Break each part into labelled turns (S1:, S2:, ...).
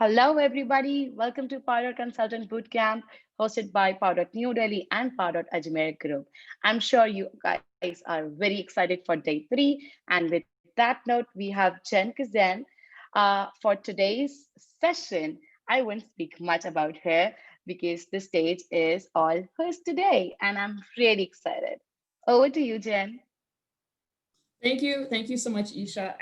S1: Hello, everybody. Welcome to Pardot Consultant Bootcamp, hosted by Pardot New Delhi and Pardot Ajmer Group. I'm sure you guys are very excited for day 3. And with that note, we have Jen Kazin. For today's session, I won't speak much about her because the stage is all hers today, and I'm really excited. Over to you, Jen.
S2: Thank you. Thank you so much, Isha.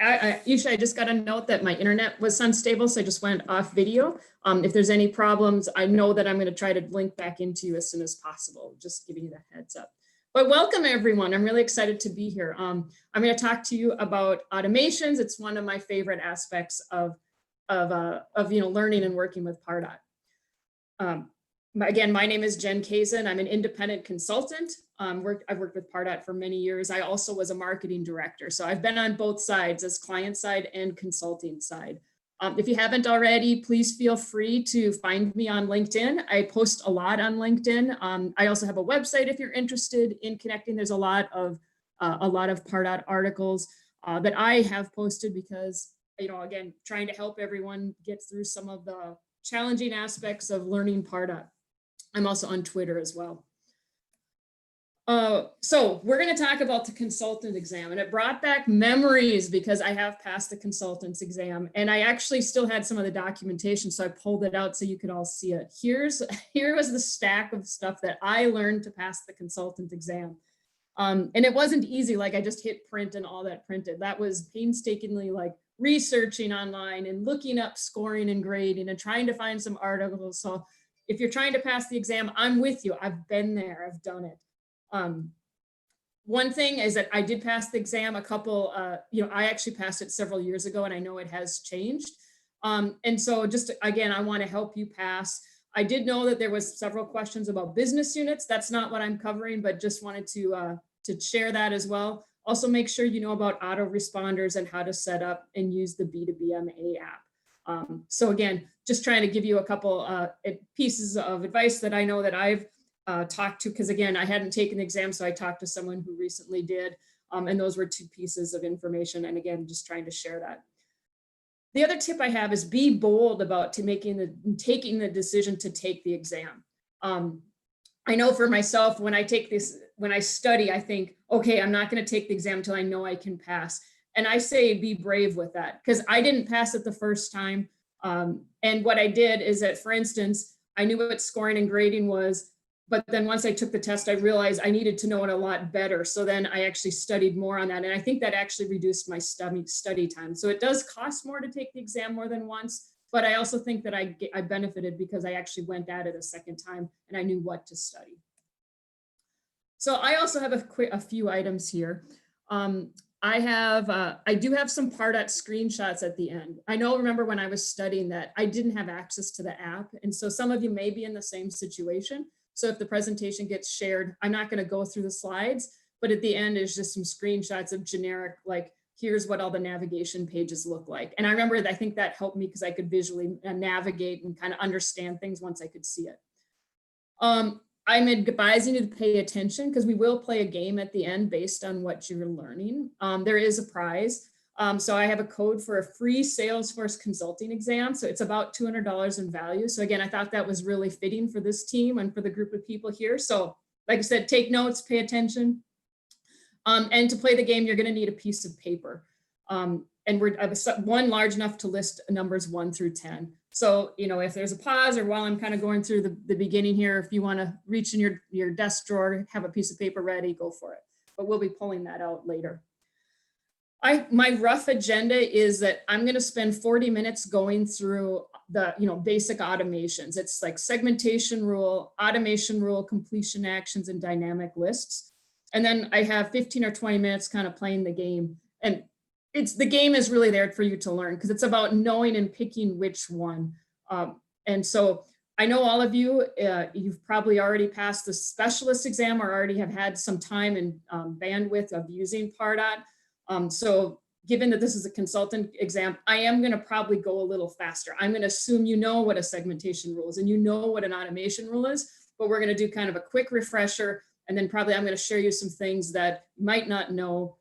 S2: Isha, I just got a note that my internet was unstable, so I just went off video. If there's any problems, I know that I'm going to try to link back into you as soon as possible, just giving you the heads up. But welcome, everyone. I'm really excited to be here. I'm going to talk to you about automations. It's one of my favorite aspects of learning and working with Pardot. Again, my name is Jen Kazin. I'm an independent consultant. I've worked with Pardot for many years. I also was a marketing director. So I've been on both sides, as client side and consulting side. If you haven't already, please feel free to find me on LinkedIn. I post a lot on LinkedIn. I also have a website if you're interested in connecting. There's a lot of Pardot articles that I have posted because, again, trying to help everyone get through some of the challenging aspects of learning Pardot. I'm also on Twitter as well. So we're going to talk about the consultant exam, and it brought back memories because I have passed the consultant's exam, and I actually still had some of the documentation, so I pulled it out so you could all see it. Here was the stack of stuff that I learned to pass the consultant exam. And it wasn't easy, like I just hit print and all that printed. That was painstakingly like researching online and looking up scoring and grading and trying to find some articles. So if you're trying to pass the exam, I'm with you. I've been there, I've done it. One thing is that I did pass the exam a couple, I actually passed it several years ago, and I know it has changed. And so just, again, I want to help you pass. I did know that there was several questions about business units. That's not what I'm covering, but just wanted to share that as well. Also, make sure you know about autoresponders and how to set up and use the B2BMA app. So again, just trying to give you a couple pieces of advice that I know that I've talked to, because again, I hadn't taken the exam, so I talked to someone who recently did, and those were 2 pieces of information. And again, just trying to share that. The other tip I have is be bold about taking the decision to take the exam. I know for myself, when I study, I think, okay, I'm not going to take the exam until I know I can pass. And I say be brave with that, because I didn't pass it the first time. And what I did is that, for instance, I knew what scoring and grading was, but then once I took the test, I realized I needed to know it a lot better. So then I actually studied more on that. And I think that actually reduced my study time. So it does cost more to take the exam more than once, but I also think that I benefited because I actually went at it a second time and I knew what to study. So I also have a few items here. I do have some Pardot screenshots at the end. Remember when I was studying that, I didn't have access to the app. And so some of you may be in the same situation. So if the presentation gets shared, I'm not going to go through the slides, but at the end is just some screenshots of generic, like, here's what all the navigation pages look like. And I remember that I think that helped me because I could visually navigate and kind of understand things once I could see it. I'm advising you to pay attention because we will play a game at the end based on what you're learning. There is a prize. So I have a code for a free Salesforce consulting exam. So it's about $200 in value. So again, I thought that was really fitting for this team and for the group of people here. So like I said, take notes, pay attention. And to play the game, you're going to need a piece of paper. And I have one large enough to list numbers 1 through 10. So, if there's a pause or while I'm kind of going through the beginning here, if you want to reach in your desk drawer, have a piece of paper ready, go for it. But we'll be pulling that out later. My rough agenda is that I'm going to spend 40 minutes going through the basic automations. It's like segmentation rule, automation rule, completion actions, and dynamic lists. And then I have 15 or 20 minutes kind of playing the game. And the game is really there for you to learn because it's about knowing and picking which one. And so I know all of you, you've probably already passed the specialist exam or already have had some time and bandwidth of using Pardot. So given that this is a consultant exam, I am going to probably go a little faster. I'm going to assume you know what a segmentation rule is and you know what an automation rule is, but we're going to do kind of a quick refresher. And then probably I'm going to share you some things that you might not know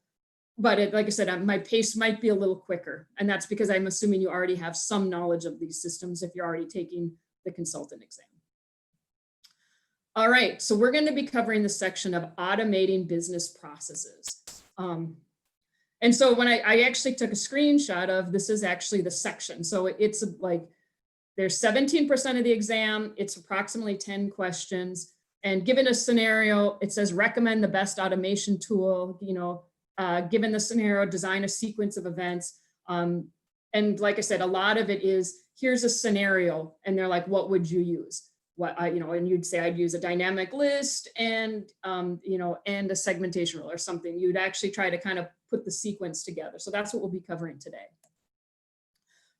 S2: but like I said, my pace might be a little quicker. And that's because I'm assuming you already have some knowledge of these systems if you're already taking the consultant exam. All right, so we're going to be covering the section of automating business processes. And so when I actually took a screenshot of, this is actually the section. So it's like, there's 17% of the exam, it's approximately 10 questions. And given a scenario, it says recommend the best automation tool, given the scenario, design a sequence of events. And like I said, a lot of it is, here's a scenario, and they're like, what would you use? And you'd say, I'd use a dynamic list and, and a segmentation rule or something. You'd actually try to kind of put the sequence together. So that's what we'll be covering today.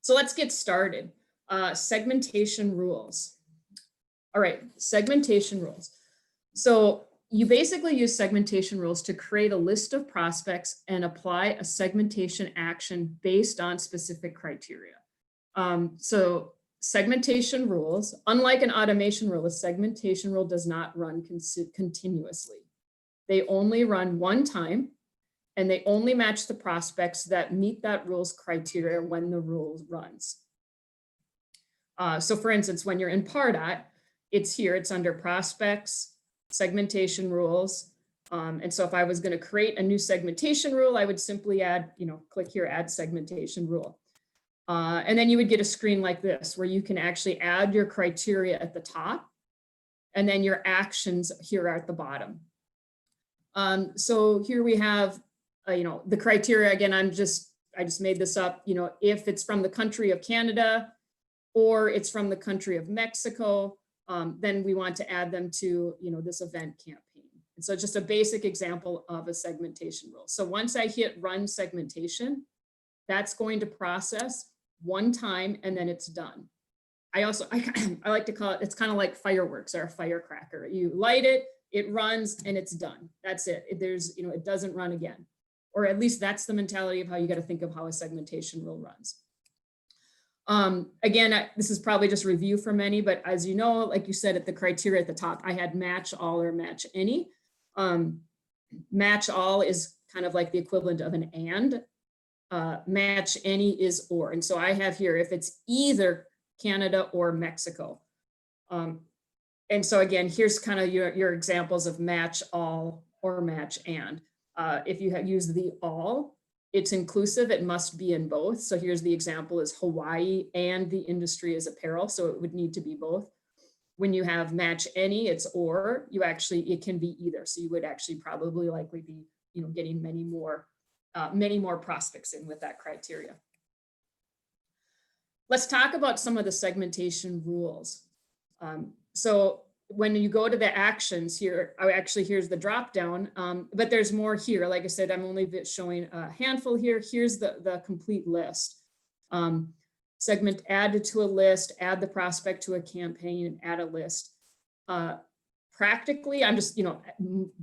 S2: So let's get started. Segmentation rules. All right, segmentation rules. So you basically use segmentation rules to create a list of prospects and apply a segmentation action based on specific criteria. So segmentation rules, unlike an automation rule, a segmentation rule does not run continuously. They only run one time, and they only match the prospects that meet that rule's criteria when the rule runs. So for instance, when you're in Pardot, it's here, it's under prospects, segmentation rules. And so if I was going to create a new segmentation rule, I would simply add, click here, add segmentation rule. And then you would get a screen like this, where you can actually add your criteria at the top, and then your actions here are at the bottom. So here we have, the criteria. Again, I just made this up. If it's from the country of Canada, or it's from the country of Mexico, then we want to add them to, this event campaign. And so just a basic example of a segmentation rule. So once I hit run segmentation, that's going to process one time, and then it's done. I like to call it, it's kind of like fireworks or a firecracker. You light it, it runs, and it's done. That's it. It doesn't run again. Or at least that's the mentality of how you got to think of how a segmentation rule runs. Again, this is probably just review for many, but as you know, like you said, at the criteria at the top, I had match all or match any. Match all is kind of like the equivalent of an and. Match any is or. And so I have here, if it's either Canada or Mexico. And so again, here's kind of your examples of match all or match and. If you have used the all, it's inclusive, it must be in both. So here's the example is Hawaii and the industry is apparel. So it would need to be both. When you have match any, it's or, it can be either. So you would actually probably likely be, getting many more prospects in with that criteria. Let's talk about some of the segmentation rules. So when you go to the actions here, here's the drop down, but there's more here. Like I said, I'm only showing a handful here. Here's the complete list. Segment added to a list, add the prospect to a campaign, add a list. Practically, I'm just,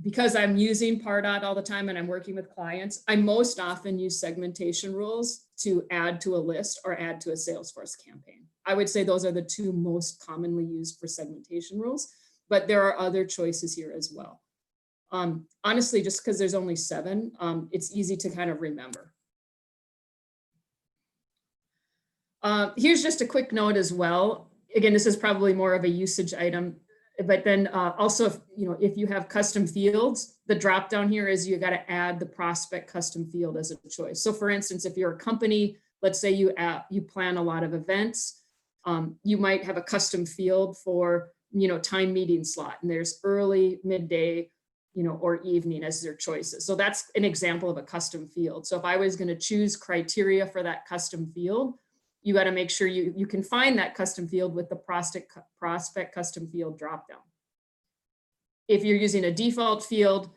S2: because I'm using Pardot all the time and I'm working with clients, I most often use segmentation rules to add to a list or add to a Salesforce campaign. I would say those are the two most commonly used for segmentation rules, but there are other choices here as well. Honestly, just because there's only 7, it's easy to kind of remember. Here's just a quick note as well. Again, this is probably more of a usage item, but then also, if you have custom fields, the drop down here is you got to add the prospect custom field as a choice. So for instance, if you're a company, let's say you plan a lot of events, you might have a custom field for, time meeting slot, and there's early, midday, or evening as their choices. So that's an example of a custom field. So if I was going to choose criteria for that custom field, you got to make sure you can find that custom field with the prospect custom field dropdown. If you're using a default field,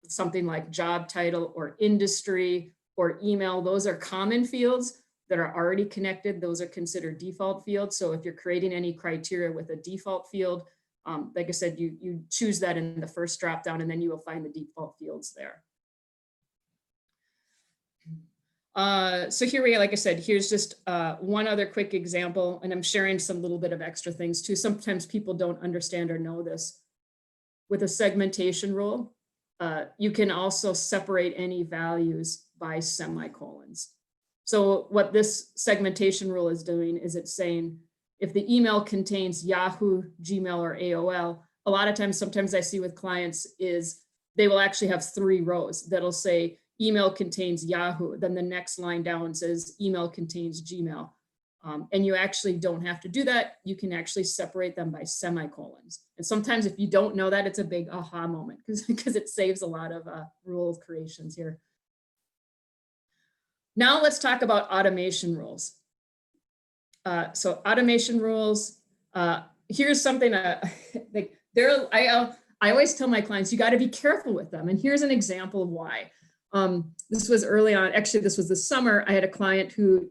S2: something like job title or industry or email, those are common fields that are already connected. Those are considered default fields. So if you're creating any criteria with a default field, like I said, you choose that in the first dropdown, and then you will find the default fields there. So here we are, like I said, here's just one other quick example, and I'm sharing some little bit of extra things too. Sometimes people don't understand or know this. With a segmentation rule, you can also separate any values by semicolons. So what this segmentation rule is doing is it's saying if the email contains Yahoo, Gmail, or AOL, a lot of times, sometimes I see with clients is they will actually have 3 rows that'll say email contains Yahoo. Then the next line down says email contains Gmail. And you actually don't have to do that. You can actually separate them by semicolons. And sometimes if you don't know that, it's a big aha moment because it saves a lot of rule creations here. Now let's talk about automation rules. So automation rules, here's something like I always tell my clients, you got to be careful with them. And here's an example of why. This was early on, actually, this was the summer. I had a client who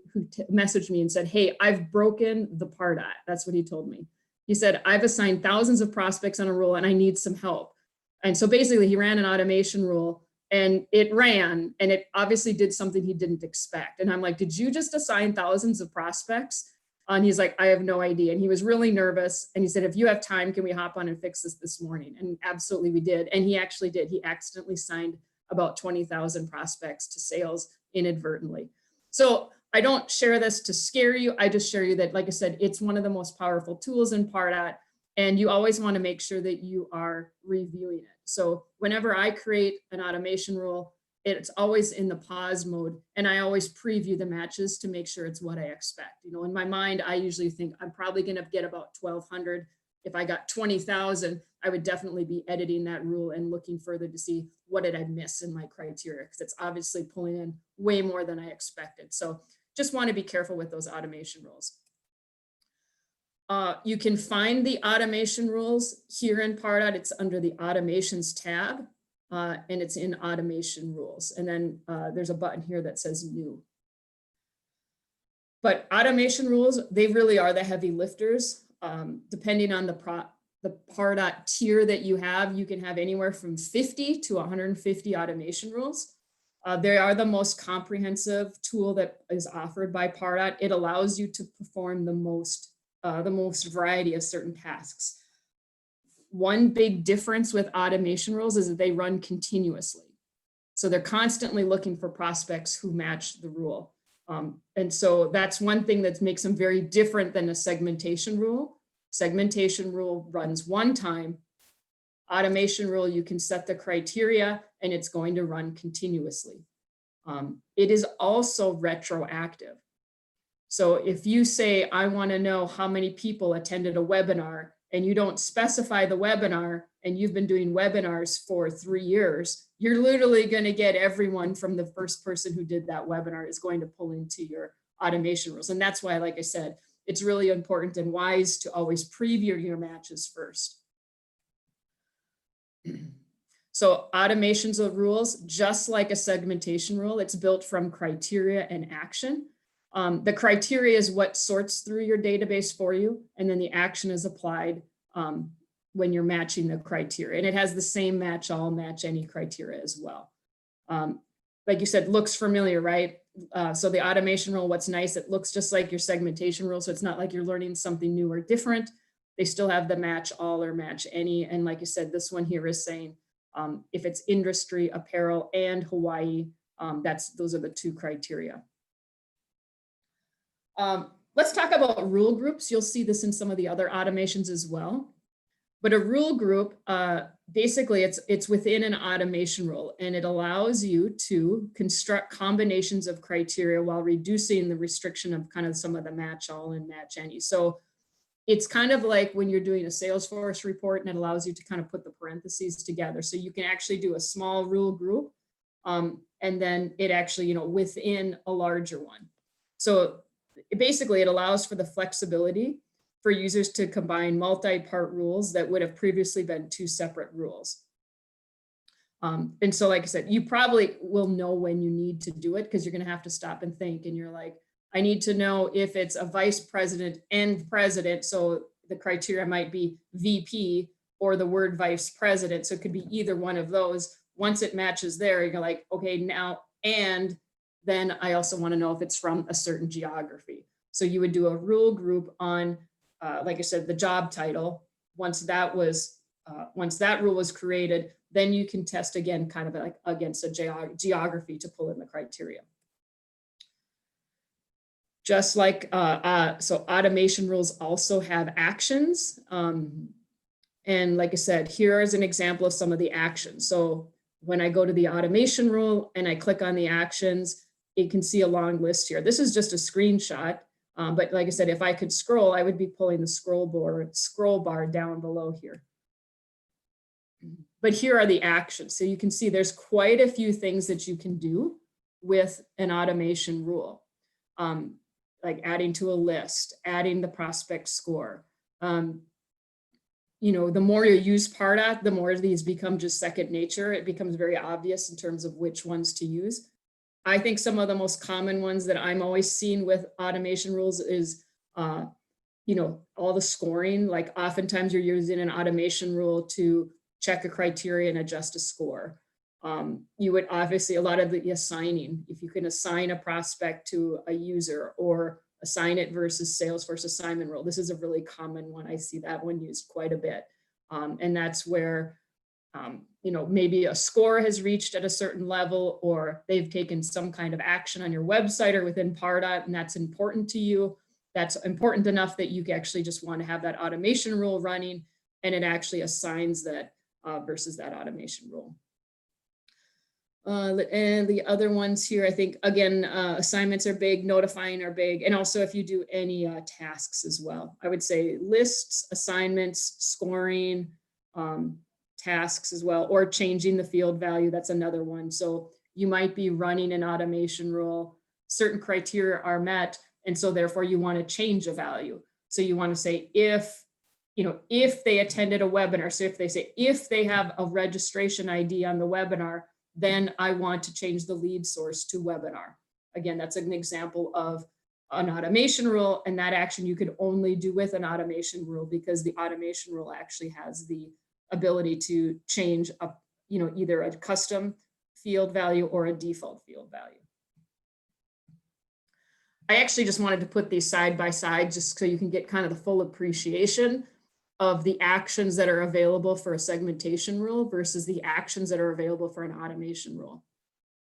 S2: messaged me and said, hey, I've broken the Pardot. That's what he told me. He said, I've assigned thousands of prospects on a rule and I need some help. And so basically he ran an automation rule and it ran and it obviously did something he didn't expect. And I'm like, did you just assign thousands of prospects? And he's like, I have no idea. And he was really nervous. And he said, if you have time, can we hop on and fix this morning? And absolutely we did. And he actually did. He accidentally signed about 20,000 prospects to sales inadvertently. So I don't share this to scare you. I just share you that, like I said, it's one of the most powerful tools in Pardot. And you always want to make sure that you are reviewing it. So whenever I create an automation rule, it's always in the pause mode. And I always preview the matches to make sure it's what I expect. You know, in my mind, I usually think I'm probably going to get about 1,200. If I got 20,000, I would definitely be editing that rule and looking further to see what did I miss in my criteria, because it's obviously pulling in way more than I expected. So just want to be careful with those automation rules. You can find the automation rules here in Pardot. It's under the automations tab and it's in automation rules. And then there's a button here that says new. But automation rules, they really are the heavy lifters. Depending on the Pardot tier that you have, you can have anywhere from 50 to 150 automation rules. They are the most comprehensive tool that is offered by Pardot. It allows you to perform the most variety of certain tasks. One big difference with automation rules is that they run continuously. So they're constantly looking for prospects who match the rule. And so that's one thing that makes them very different than a segmentation rule. Segmentation rule runs one time. Automation rule, you can set the criteria and it's going to run continuously. It is also retroactive. So if you say, I want to know how many people attended a webinar and you don't specify the webinar and you've been doing webinars for 3 years, you're literally going to get everyone from the first person who did that webinar is going to pull into your automation rules. And that's why, like I said, it's really important and wise to always preview your matches first. So automations of rules, just like a segmentation rule, it's built from criteria and action. The criteria is what sorts through your database for you, and then the action is applied when you're matching the criteria. And it has the same match all, match any criteria as well. Like you said, looks familiar, right? So the automation rule, what's nice, it looks just like your segmentation rule. So it's not like you're learning something new or different. They still have the match all or match any. And like you said, this one here is saying, if it's industry, apparel, and Hawaii, those are the 2 criteria. Let's talk about rule groups. You'll see this in some of the other automations as well. But a rule group, basically it's within an automation rule, and it allows you to construct combinations of criteria while reducing the restriction of kind of some of the match all and match any. So it's kind of like when you're doing a Salesforce report and it allows you to kind of put the parentheses together. So you can actually do a small rule group and then it actually, within a larger one. So basically it allows for the flexibility for users to combine multi-part rules that would have previously been 2 separate rules. And so, like I said, you probably will know when you need to do it because you're going to have to stop and think. And you're like, I need to know if it's a vice president and president. So the criteria might be VP or the word vice president. So it could be either one of those. Once it matches there, you're like, okay, now, and then I also want to know if it's from a certain geography. So you would do a rule group on, like I said, the job title. Once that rule was created, then you can test again, kind of like against a geography to pull in the criteria. Just like, so automation rules also have actions. And like I said, here is an example of some of the actions. So when I go to the automation rule and I click on the actions, you can see a long list here. This is just a screenshot. But like I said, if I could scroll, I would be pulling the scroll bar down below here. But here are the actions. So you can see there's quite a few things that you can do with an automation rule. Like adding to a list, adding the prospect score. You know, the more you use Pardot, the more these become just second nature. It becomes very obvious in terms of which ones to use. I think some of the most common ones that I'm always seeing with automation rules is, you know, all the scoring. Like oftentimes you're using an automation rule to check a criteria and adjust a score. You would obviously, a lot of the assigning, if you can assign a prospect to a user or assign it versus Salesforce assignment rule. This is a really common one. I see that one used quite a bit. And that's where, you know, maybe a score has reached at a certain level, or they've taken some kind of action on your website or within Pardot, and that's important to you. That's important enough that you actually just want to have that automation rule running, and it actually assigns that versus that automation rule. And the other ones here, I think, again, assignments are big, notifying are big, and also if you do any tasks as well. I would say lists, assignments, scoring, tasks as well, or changing the field value. That's another one. So you might be running an automation rule, certain criteria are met, and so therefore you want to change a value. So you want to say if, you know, if they attended a webinar, so if they say, if they have a registration ID on the webinar, then I want to change the lead source to webinar. Again, that's an example of an automation rule, and that action you could only do with an automation rule because the automation rule actually has the ability to change a, you know, either a custom field value or a default field value. I actually just wanted to put these side by side just so you can get kind of the full appreciation of the actions that are available for a segmentation rule versus the actions that are available for an automation rule.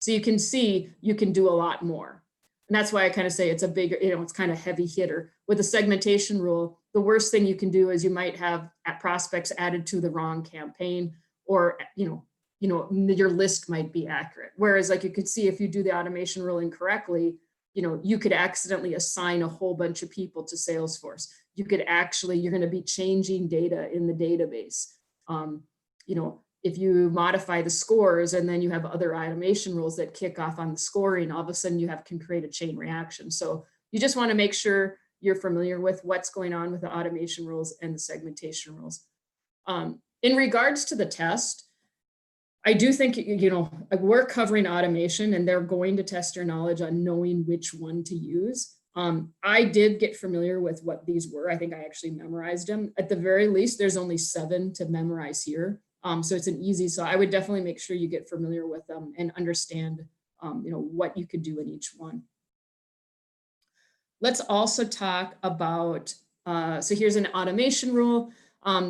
S2: So you can see you can do a lot more. And that's why I kind of say it's a bigger, you know, it's kind of heavy hitter. With a segmentation rule, the worst thing you can do is you might have prospects added to the wrong campaign, or, you know, your list might be accurate. Whereas like you could see if you do the automation rule incorrectly, you know, you could accidentally assign a whole bunch of people to Salesforce. You could actually, you're going to be changing data in the database. You know, if you modify the scores and then you have other automation rules that kick off on the scoring, all of a sudden you can create a chain reaction. So you just want to make sure you're familiar with what's going on with the automation rules and the segmentation rules. In regards to the test, I do think, you know, we're covering automation and they're going to test your knowledge on knowing which one to use. I did get familiar with what these were. I think I actually memorized them. At the very least, there's only 7 to memorize here. So it's an easy, so I would definitely make sure you get familiar with them and understand, you know, what you could do in each one. Let's also talk about, so here's an automation rule.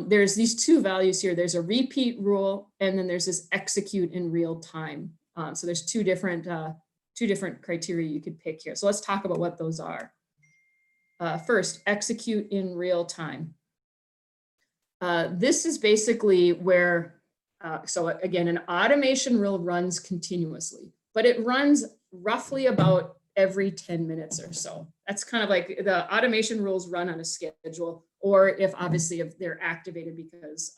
S2: There's these 2 values here. There's a repeat rule, and then there's this execute in real time. So there's two different criteria you could pick here. So let's talk about what those are. First, execute in real time. This is basically where, so again, an automation rule runs continuously, but it runs roughly about every 10 minutes or so. That's kind of like the automation rules run on a schedule, or if obviously if they're activated because,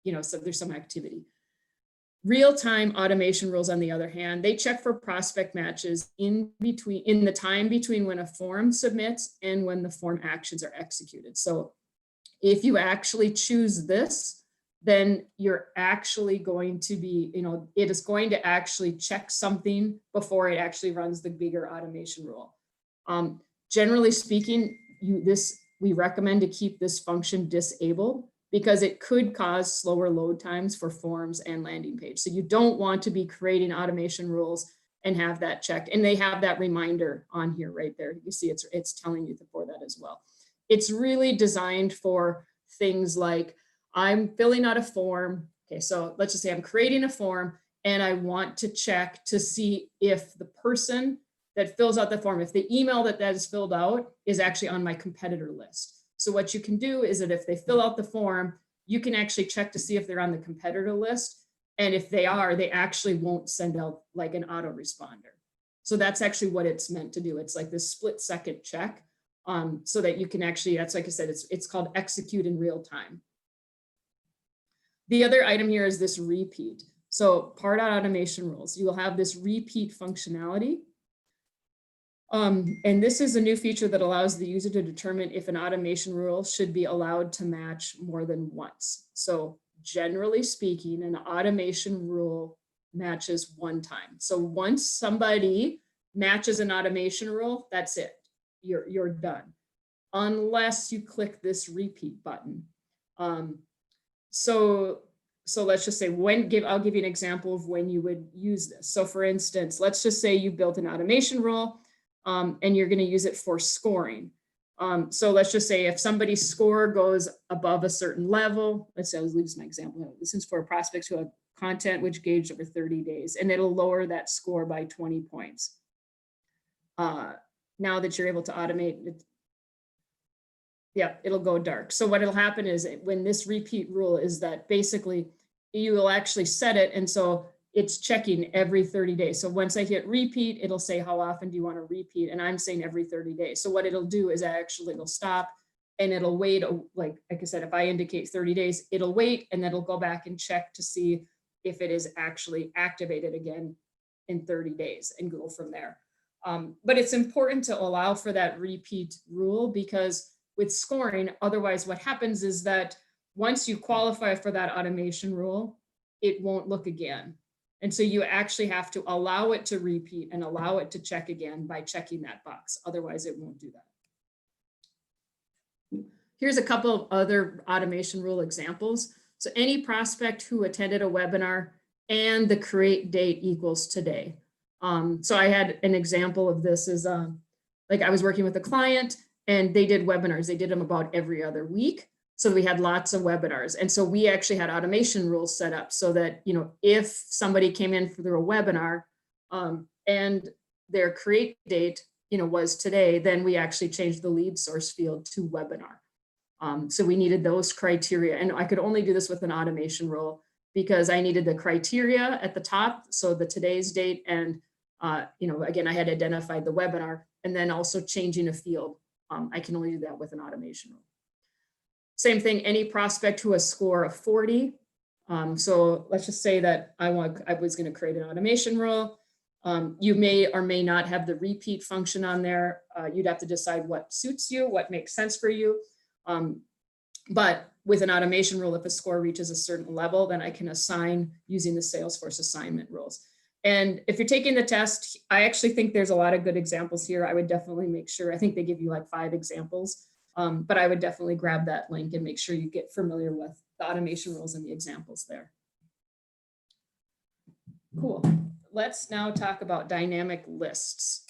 S2: you know, so there's some activity. Real-time automation rules, on the other hand, they check for prospect matches in the time between when a form submits and when the form actions are executed. So if you actually choose this, then you're actually going to be, you know, it is going to actually check something before it actually runs the bigger automation rule. Generally speaking, we recommend to keep this function disabled because it could cause slower load times for forms and landing page. So you don't want to be creating automation rules and have that checked. And they have that reminder on here right there. You see it's telling you for that as well. It's really designed for things like I'm filling out a form Okay, so let's just say I'm creating a form and I want to check to see if the person that fills out the form, if the email that is filled out is actually on my competitor list. So what you can do is that if they fill out the form, you can actually check to see if they're on the competitor list. And if they are, they actually won't send out like an autoresponder. So that's actually what it's meant to do. It's like this split-second check, so that you can actually, that's like I said, it's called execute in real time. The other item here is this repeat. So Pardot automation rules, you will have this repeat functionality. And this is a new feature that allows the user to determine if an automation rule should be allowed to match more than once. So generally speaking, an automation rule matches one time. So once somebody matches an automation rule, that's it. You're done, unless you click this repeat button. So let's just say I'll give you an example of when you would use this. So for instance, let's just say you built an automation rule, and you're going to use it for scoring. So let's just say if somebody's score goes above a certain level, let's say I'll use my example. This is for prospects who have content which gauged over 30 days, and it'll lower that score by 20 points. Now that you're able to automate it, yeah, it'll go dark. So what will happen is when this repeat rule is that basically you will actually set it. And so it's checking every 30 days. So once I hit repeat, it'll say, how often do you want to repeat? And I'm saying every 30 days. So what it'll do is actually it'll stop and it'll wait. Like I said, if I indicate 30 days, it'll wait and then it'll go back and check to see if it is actually activated again in 30 days and go from there. But it's important to allow for that repeat rule, because with scoring, otherwise what happens is that once you qualify for that automation rule, it won't look again. And so you actually have to allow it to repeat and allow it to check again by checking that box. Otherwise, it won't do that. Here's a couple of other automation rule examples. So any prospect who attended a webinar and the create date equals today. So I had an example of this is like I was working with a client and they did webinars. They did them about every other week. So we had lots of webinars. And so we actually had automation rules set up so that, you know, if somebody came in for their webinar and their create date, you know, was today, then we actually changed the lead source field to webinar. So we needed those criteria. And I could only do this with an automation rule because I needed the criteria at the top. So the today's date and, you know, again, I had identified the webinar and then also changing a field. I can only do that with an automation rule. Same thing, any prospect who has score of 40. So let's just say that I was going to create an automation rule. You may or may not have the repeat function on there. You'd have to decide what suits you, what makes sense for you. But with an automation rule, if a score reaches a certain level, then I can assign using the Salesforce assignment rules. And if you're taking the test, I actually think there's a lot of good examples here. I would definitely make sure, I think they give you like 5 examples. But I would definitely grab that link and make sure you get familiar with the automation rules and the examples there. Cool. Let's now talk about dynamic lists.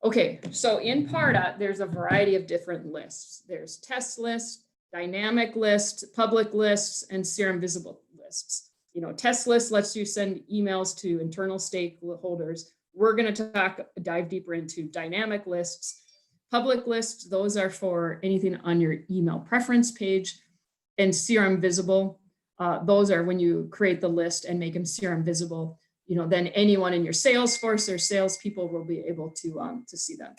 S2: Okay, so in Pardot, there's a variety of different lists. There's test lists, dynamic lists, public lists, and CRM visible lists. You know, test lists lets you send emails to internal stakeholders. We're going to dive deeper into dynamic lists. Public lists, those are for anything on your email preference page, and CRM visible. Those are when you create the list and make them CRM visible. You know, then anyone in your Salesforce or salespeople will be able to see them.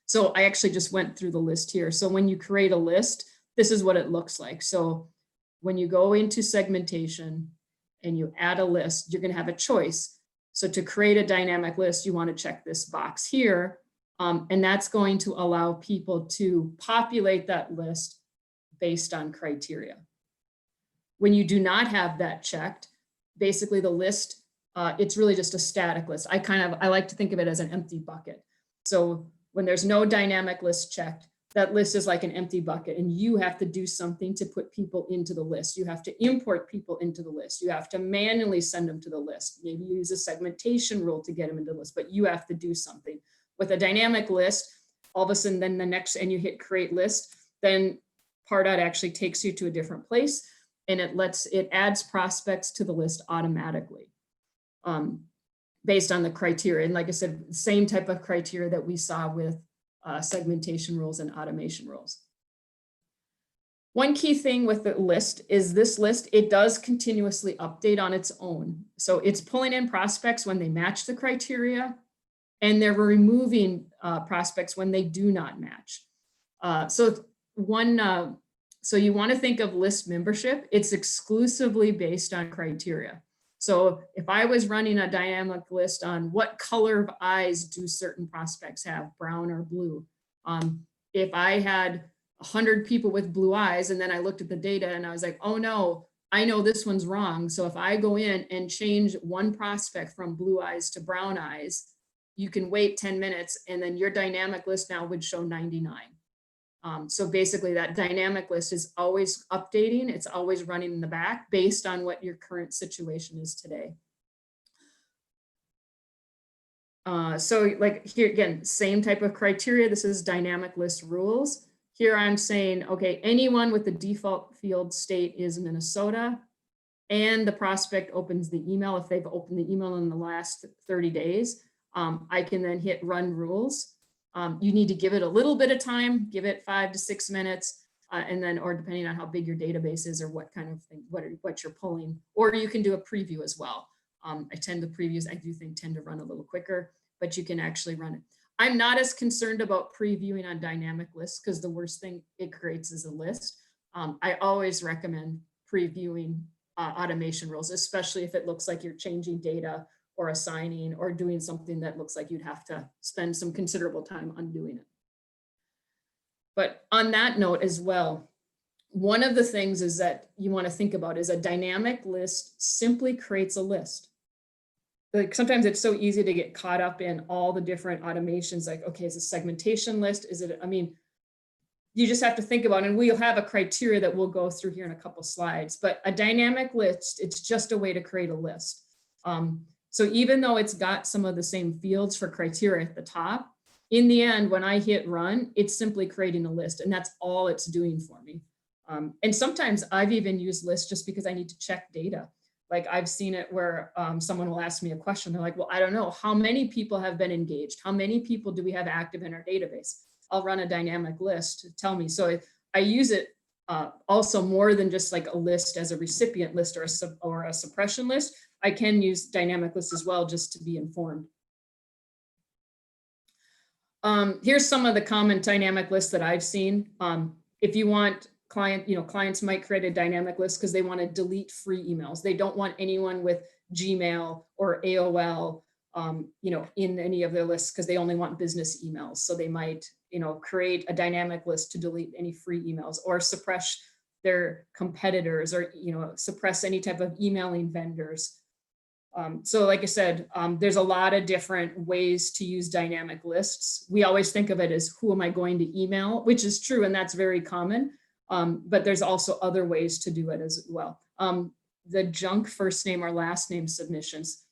S2: So I actually just went through the list here. So when you create a list, this is what it looks like. So when you go into segmentation and you add a list, you're going to have a choice. So to create a dynamic list, you want to check this box here. And that's going to allow people to populate that list based on criteria. When you do not have that checked, basically the list, it's really just a static list. I like to think of it as an empty bucket. So when there's no dynamic list checked, that list is like an empty bucket and you have to do something to put people into the list. You have to import people into the list. You have to manually send them to the list. Maybe you use a segmentation rule to get them into the list, but you have to do something. With a dynamic list, all of a sudden then the next, and you hit create list, then Pardot actually takes you to a different place. and it adds prospects to the list automatically based on the criteria. And like I said, same type of criteria that we saw with segmentation rules and automation rules. One key thing with the list is this list, it does continuously update on its own. So it's pulling in prospects when they match the criteria, and they're removing prospects when they do not match. So you want to think of list membership, it's exclusively based on criteria. So if I was running a dynamic list on what color of eyes do certain prospects have, brown or blue, if I had 100 people with blue eyes, and then I looked at the data and I was like, oh no, I know this one's wrong. So if I go in and change one prospect from blue eyes to brown eyes, you can wait 10 minutes and then your dynamic list now would show 99. So basically that dynamic list is always updating. It's always running in the back based on what your current situation is today. So like here again, same type of criteria. This is dynamic list rules. Here I'm saying, okay, anyone with the default field state is Minnesota, and the prospect opens the email. If they've opened the email in the last 30 days, I can then hit run rules. You need to give it a little bit of time, give it 5 to 6 minutes, and then, or depending on how big your database is or what kind of thing, what you're pulling, or you can do a preview as well. I tend to previews, I do think tend to run a little quicker, but you can actually run it. I'm not as concerned about previewing on dynamic lists because the worst thing it creates is a list. I always recommend previewing automation rules, especially if it looks like you're changing data or assigning or doing something that looks like you'd have to spend some considerable time undoing it. But on that note as well, one of the things is that you want to think about is a dynamic list simply creates a list. Like sometimes it's so easy to get caught up in all the different automations, like, okay, is a segmentation list? Is it, I mean, you just have to think about, and we'll have a criteria that we'll go through here in a couple slides, but a dynamic list, it's just a way to create a list. So even though it's got some of the same fields for criteria at the top, in the end, when I hit run, it's simply creating a list, and that's all it's doing for me. And sometimes I've even used lists just because I need to check data. Like I've seen it where someone will ask me a question. They're like, well, I don't know, how many people have been engaged? How many people do we have active in our database? I'll run a dynamic list to tell me. So I use it also more than just like a list as a recipient list or a suppression list. I can use dynamic lists as well just to be informed. Here's some of the common dynamic lists that I've seen. If you want clients might create a dynamic list because they want to delete free emails. They don't want anyone with Gmail or AOL, in any of their lists because they only want business emails. So they might, create a dynamic list to delete any free emails or suppress their competitors or, suppress any type of emailing vendors. So like I said, there's a lot of different ways to use dynamic lists. We always think of it as who am I going to email, which is true. And that's very common. But there's also other ways to do it as well. The junk first name or last name submissions.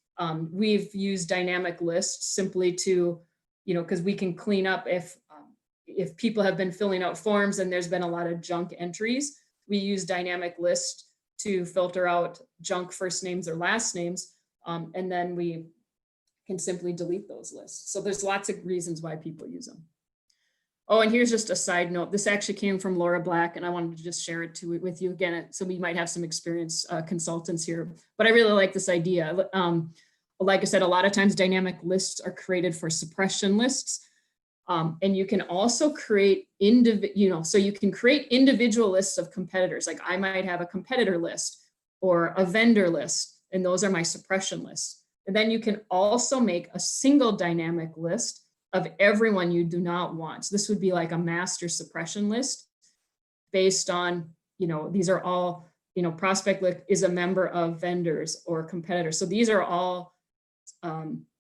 S2: We've used dynamic lists simply to, because we can clean up if people have been filling out forms and there's been a lot of junk entries. We use dynamic list to filter out junk first names or last names. And then we can simply delete those lists. So there's lots of reasons why people use them. Oh, and here's just a side note. This actually came from Laura Black, and I wanted to just share it with you again. So we might have some experienced consultants here, but I really like this idea. Like I said, a lot of times dynamic lists are created for suppression lists. And you can also create so you can create individual lists of competitors. Like I might have a competitor list or a vendor list, and those are my suppression lists. And then you can also make a single dynamic list of everyone you do not want. So this would be like a master suppression list based on, these are all, prospect list is a member of vendors or competitors. So these are all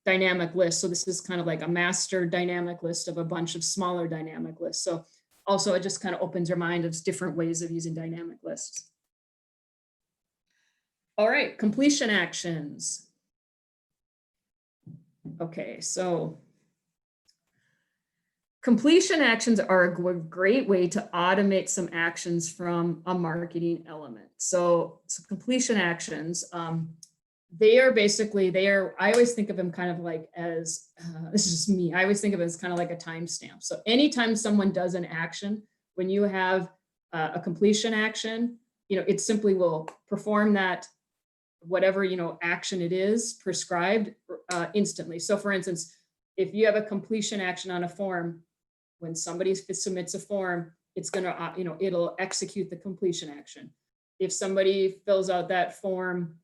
S2: dynamic lists. So this is kind of like a master dynamic list of a bunch of smaller dynamic lists. So also it just kind of opens your mind of different ways of using dynamic lists. All right, completion actions. Okay, so Completion actions are a great way to automate some actions from a marketing element. So completion actions, they are basically, I always think of them kind of like as, this is just me, I always think of it as kind of like a timestamp. So anytime someone does an action, when you have a completion action, it simply will perform that, whatever, action it is prescribed instantly. So for instance, if you have a completion action on a form, when somebody submits a form, it's going to, it'll execute the completion action. If somebody fills out that form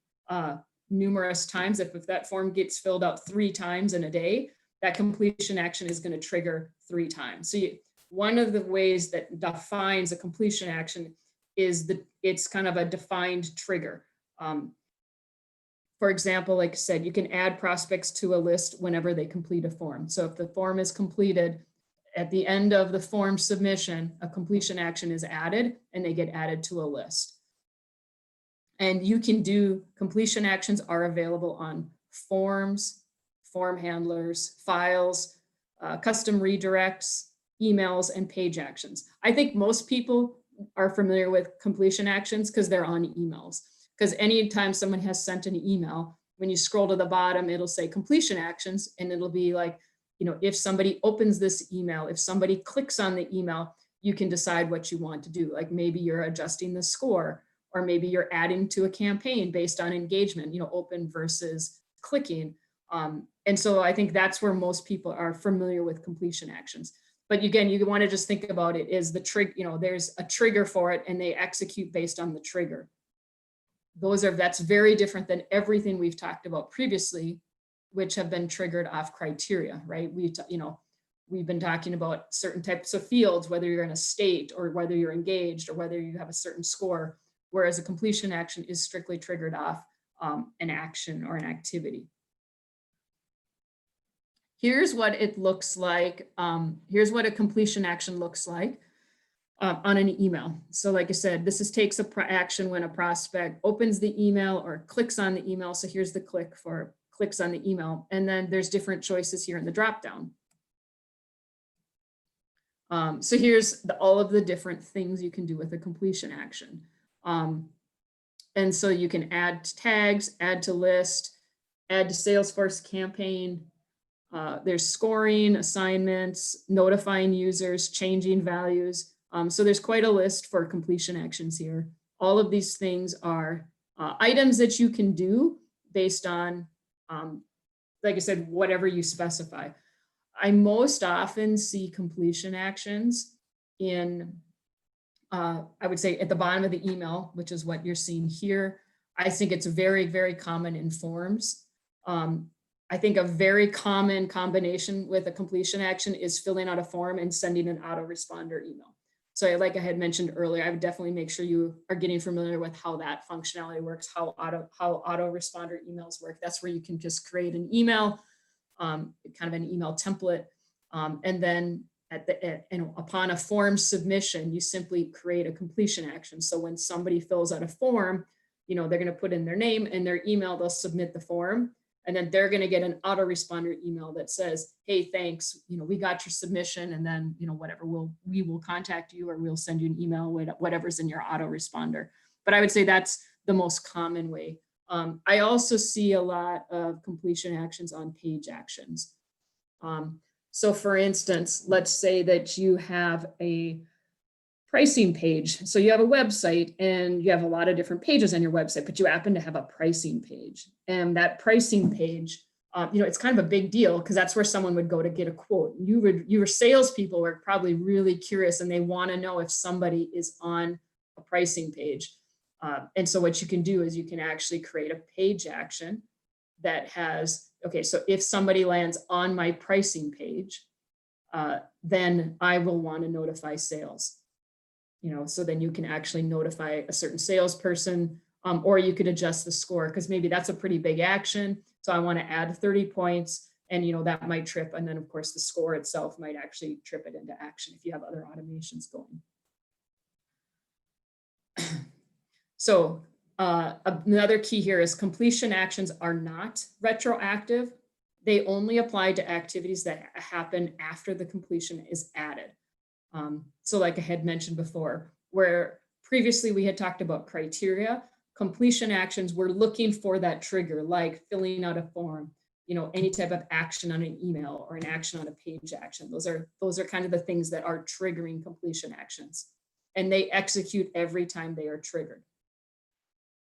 S2: numerous times, if that form gets filled out 3 times in a day, that completion action is going to trigger 3 times. So one of the ways that defines a completion action is it's kind of a defined trigger. For example, like I said, you can add prospects to a list whenever they complete a form. So if the form is completed, at the end of the form submission, a completion action is added and they get added to a list. And you can do completion actions are available on forms, form handlers, files, custom redirects, emails, and page actions. I think most people are familiar with completion actions because they're on emails. Because anytime someone has sent an email, when you scroll to the bottom, it'll say completion actions, and it'll be like, if somebody opens this email, if somebody clicks on the email, you can decide what you want to do. Like maybe you're adjusting the score, or maybe you're adding to a campaign based on engagement, open versus clicking. And so I think that's where most people are familiar with completion actions. But again, you want to just think about it as the trigger, there's a trigger for it and they execute based on the trigger. That's very different than everything we've talked about previously, which have been triggered off criteria, right? We've been talking about certain types of fields, whether you're in a state or whether you're engaged or whether you have a certain score, whereas a completion action is strictly triggered off an action or an activity. Here's what it looks like. Here's what a completion action looks like on an email. So like I said, this takes action when a prospect opens the email or clicks on the email. So here's the click for clicks on the email. And then there's different choices here in the dropdown. So here's all of the different things you can do with a completion action. And so you can add tags, add to list, add to Salesforce campaign. There's scoring, assignments, notifying users, changing values. So there's quite a list for completion actions here. All of these things are items that you can do based on, like I said, whatever you specify. I most often see completion actions in, I would say at the bottom of the email, which is what you're seeing here. I think it's very, very common in forms. I think a very common combination with a completion action is filling out a form and sending an autoresponder email. So like I had mentioned earlier, I would definitely make sure you are getting familiar with how that functionality works, how autoresponder emails work. That's where you can just create an email, kind of an email template. And then upon a form submission, you simply create a completion action. So when somebody fills out a form, they're going to put in their name and their email, they'll submit the form. And then they're going to get an autoresponder email that says, hey, thanks, we got your submission. And then, whatever, we will contact you or we'll send you an email, whatever's in your autoresponder. But I would say that's the most common way. I also see a lot of completion actions on page actions. So for instance, let's say that you have a pricing page. So you have a website and you have a lot of different pages on your website, but you happen to have a pricing page. And that pricing page, it's kind of a big deal because that's where someone would go to get a quote. Your salespeople are probably really curious and they want to know if somebody is on a pricing page. And so what you can do is you can actually create a page action that has, okay, so if somebody lands on my pricing page, then I will want to notify sales. So then you can actually notify a certain salesperson, or you could adjust the score because maybe that's a pretty big action. So I want to add 30 points and, that might trip. And then of course the score itself might actually trip it into action if you have other automations going. So another key here is completion actions are not retroactive. they only apply to activities that happen after the completion is added. So like I had mentioned before, where previously we had talked about criteria, completion actions, we're looking for that trigger, like filling out a form, any type of action on an email or an action on a page action. Those are kind of the things that are triggering completion actions, and they execute every time they are triggered.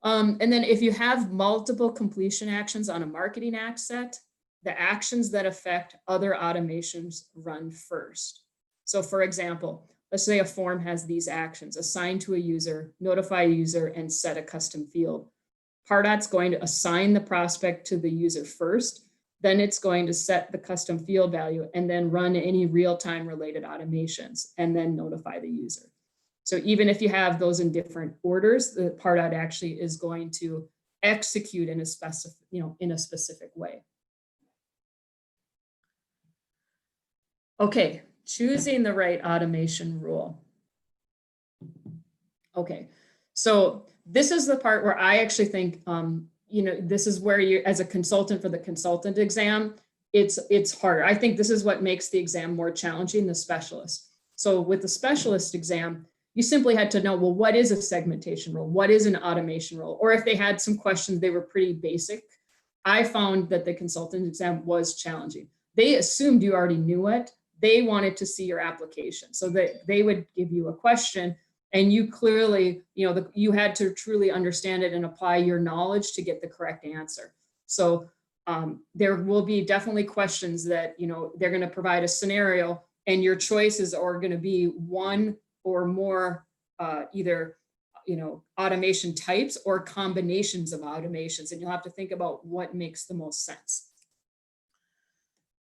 S2: And then if you have multiple completion actions on a marketing asset, the actions that affect other automations run first. So for example, let's say a form has these actions: assign to a user, notify a user, and set a custom field. Pardot's going to assign the prospect to the user first, then it's going to set the custom field value and then run any real-time related automations and then notify the user. So even if you have those in different orders, the Pardot actually is going to execute in a specific way. Okay, choosing the right automation rule. Okay, so this is the part where I actually think, this is where you, as a consultant for the consultant exam, it's harder. I think this is what makes the exam more challenging, the specialist. So with the specialist exam, you simply had to know, well, what is a segmentation rule? What is an automation rule? Or if they had some questions, they were pretty basic. I found that the consultant exam was challenging. They assumed you already knew it. They wanted to see your application. So that they would give you a question and you clearly, you had to truly understand it and apply your knowledge to get the correct answer. So there will be definitely questions that, they're going to provide a scenario and your choices are going to be one or more either, automation types or combinations of automations. And you'll have to think about what makes the most sense.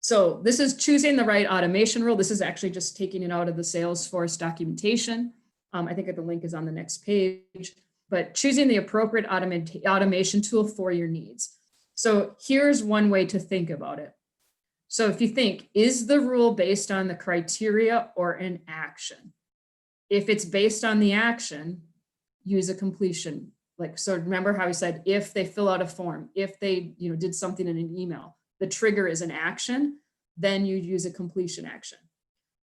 S2: So this is choosing the right automation rule. This is actually just taking it out of the Salesforce documentation. I think the link is on the next page, but choosing the appropriate automation tool for your needs. So here's one way to think about it. So if you think, is the rule based on the criteria or an action? If it's based on the action, use a completion. So remember how we said, if they fill out a form, if they did something in an email, the trigger is an action, then you use a completion action.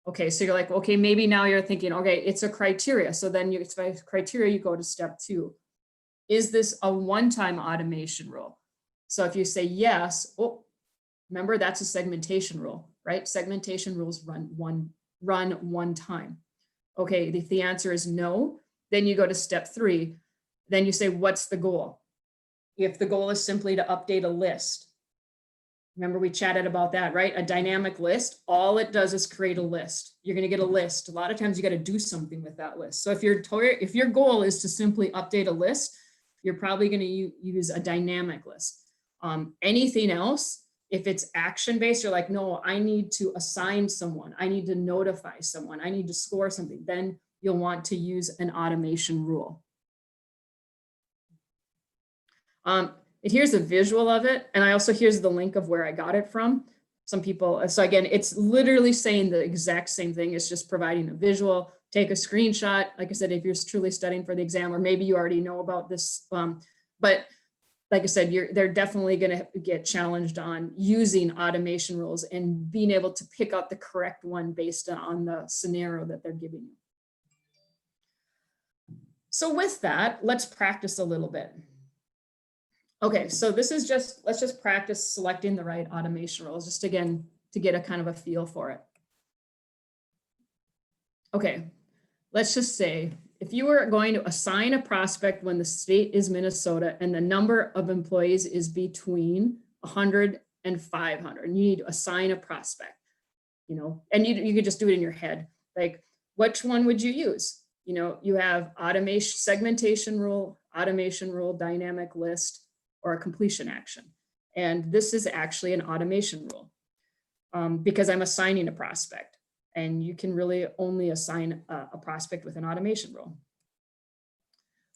S2: Okay, so you're like, okay, maybe now you're thinking, okay, it's a criteria. So then it's by criteria, you go to step 2. Is this a one-time automation rule? So if you say yes, remember that's a segmentation rule, right? Segmentation rules run one time. Okay, if the answer is no, then you go to step 3. Then you say, what's the goal? If the goal is simply to update a list, remember we chatted about that, right? A dynamic list, all it does is create a list. You're going to get a list. A lot of times you got to do something with that list. So if your goal is to simply update a list, you're probably going to use a dynamic list. Anything else, if it's action-based, you're like, no, I need to assign someone. I need to notify someone. I need to score something. Then you'll want to use an automation rule. Here's a visual of it. And here's the link of where I got it from. Some people, so again, it's literally saying the exact same thing. It's just providing a visual. Take a screenshot. Like I said, if you're truly studying for the exam, or maybe you already know about this, but like I said, they're definitely going to get challenged on using automation rules and being able to pick out the correct one based on the scenario that they're giving you. So with that, let's practice a little bit. Okay, so this is let's just practice selecting the right automation rules, just again, to get a kind of a feel for it. Okay, let's just say, if you were going to assign a prospect when the state is Minnesota and the number of employees is between 100 and 500, and you need to assign a prospect, and you could just do it in your head. Like, which one would you use? You have automation, segmentation rule, automation rule, dynamic list, or a completion action. And this is actually an automation rule because I'm assigning a prospect. And you can really only assign a prospect with an automation rule.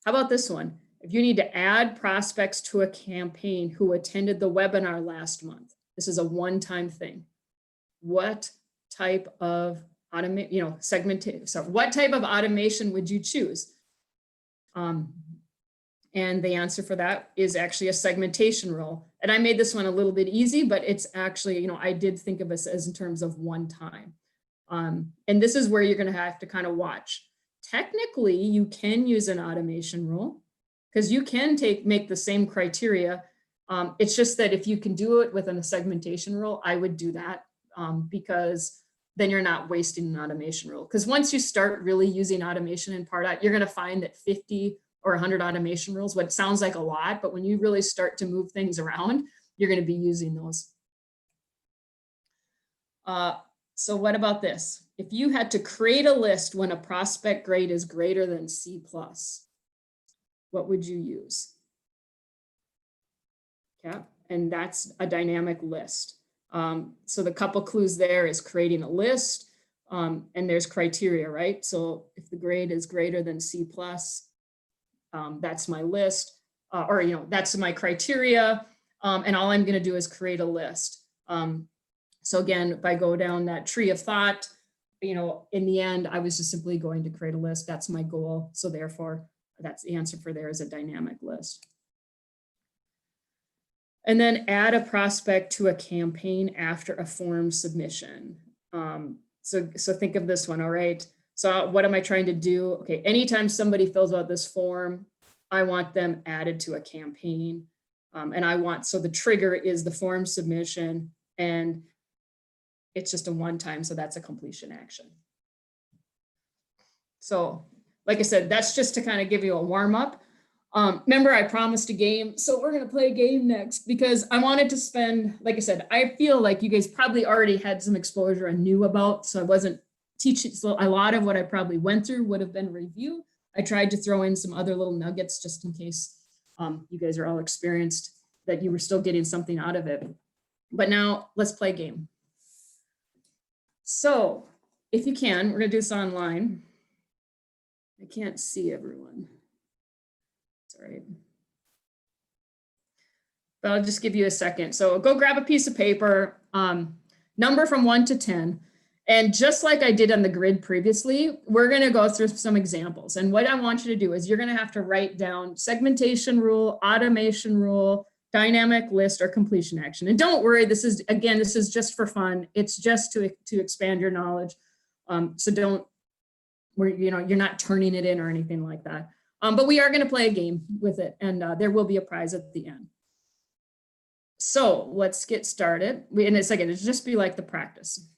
S2: How about this one? If you need to add prospects to a campaign who attended the webinar last month, this is a one-time thing. What type of what type of automation would you choose? And the answer for that is actually a segmentation rule. And I made this one a little bit easy, but it's actually, you know, I did think of this as in terms of one time. And this is where you're going to have to kind of watch. Technically, you can use an automation rule because you can make the same criteria. It's just that if you can do it within a segmentation rule, I would do that because then you're not wasting an automation rule. Because once you start really using automation in Pardot, you're going to find that 50 or 100 automation rules, what sounds like a lot, but when you really start to move things around, you're going to be using those. So what about this? If you had to create a list when a prospect grade is greater than C+, what would you use? Yeah, and that's a dynamic list. So the couple clues there is creating a list, and there's criteria, right? So if the grade is greater than C+, that's my list, or, you know, that's my criteria. And all I'm going to do is create a list. So again, if I go down that tree of thought, you know, in the end, I was just simply going to create a list. That's my goal. So therefore, that's the answer for there is a dynamic list. And then add a prospect to a campaign after a form submission. So think of this one, all right? So what am I trying to do? Okay, anytime somebody fills out this form, I want them added to a campaign. And I want, so the trigger is the form submission, and it's just a one-time, so that's a completion action. So like I said, that's just to kind of give you a warm-up. Remember, I promised a game, so we're going to play a game next because I wanted to spend, like I said, I feel like you guys probably already had some exposure and knew about, so I wasn't teaching, so a lot of what I probably went through would have been review. I tried to throw in some other little nuggets just in case you guys are all experienced, that you were still getting something out of it. But now let's play a game. So if you can, we're going to do this online. I can't see everyone. It's all right. But I'll just give you a second. So go grab a piece of paper, number from 1 to 10. And just like I did on the grid previously, we're going to go through some examples. And what I want you to do is you're going to have to write down segmentation rule, automation rule, dynamic list, or completion action. And don't worry, this is, again, this is just for fun. It's just to expand your knowledge. So don't, you're not turning it in or anything like that. But we are going to play a game with it, and there will be a prize at the end. So let's get started. And it's again, it's just be like the practice.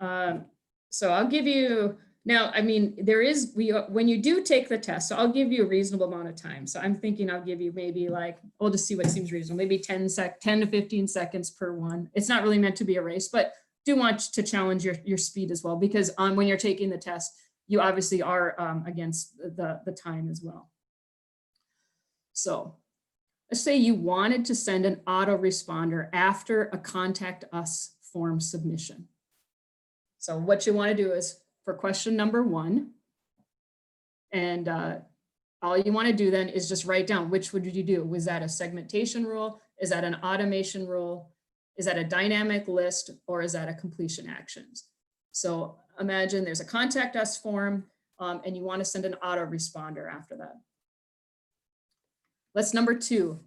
S2: So I'll give you, now, I mean, there is, when you do take the test, so I'll give you a reasonable amount of time. So I'm thinking I'll give you maybe like, we'll just see what seems reasonable, maybe 10 to 15 seconds per one. It's not really meant to be a race, but do want to challenge your speed as well, because when you're taking the test, you obviously are against the time as well. So let's say you wanted to send an autoresponder after a contact us form submission. So what you want to do is for question number 1, and all you want to do then is just write down which would you do. Was that a segmentation rule? Is that an automation rule? Is that a dynamic list, or is that a completion actions? So imagine there's a contact us form and you want to send an autoresponder after that. Let's number 2.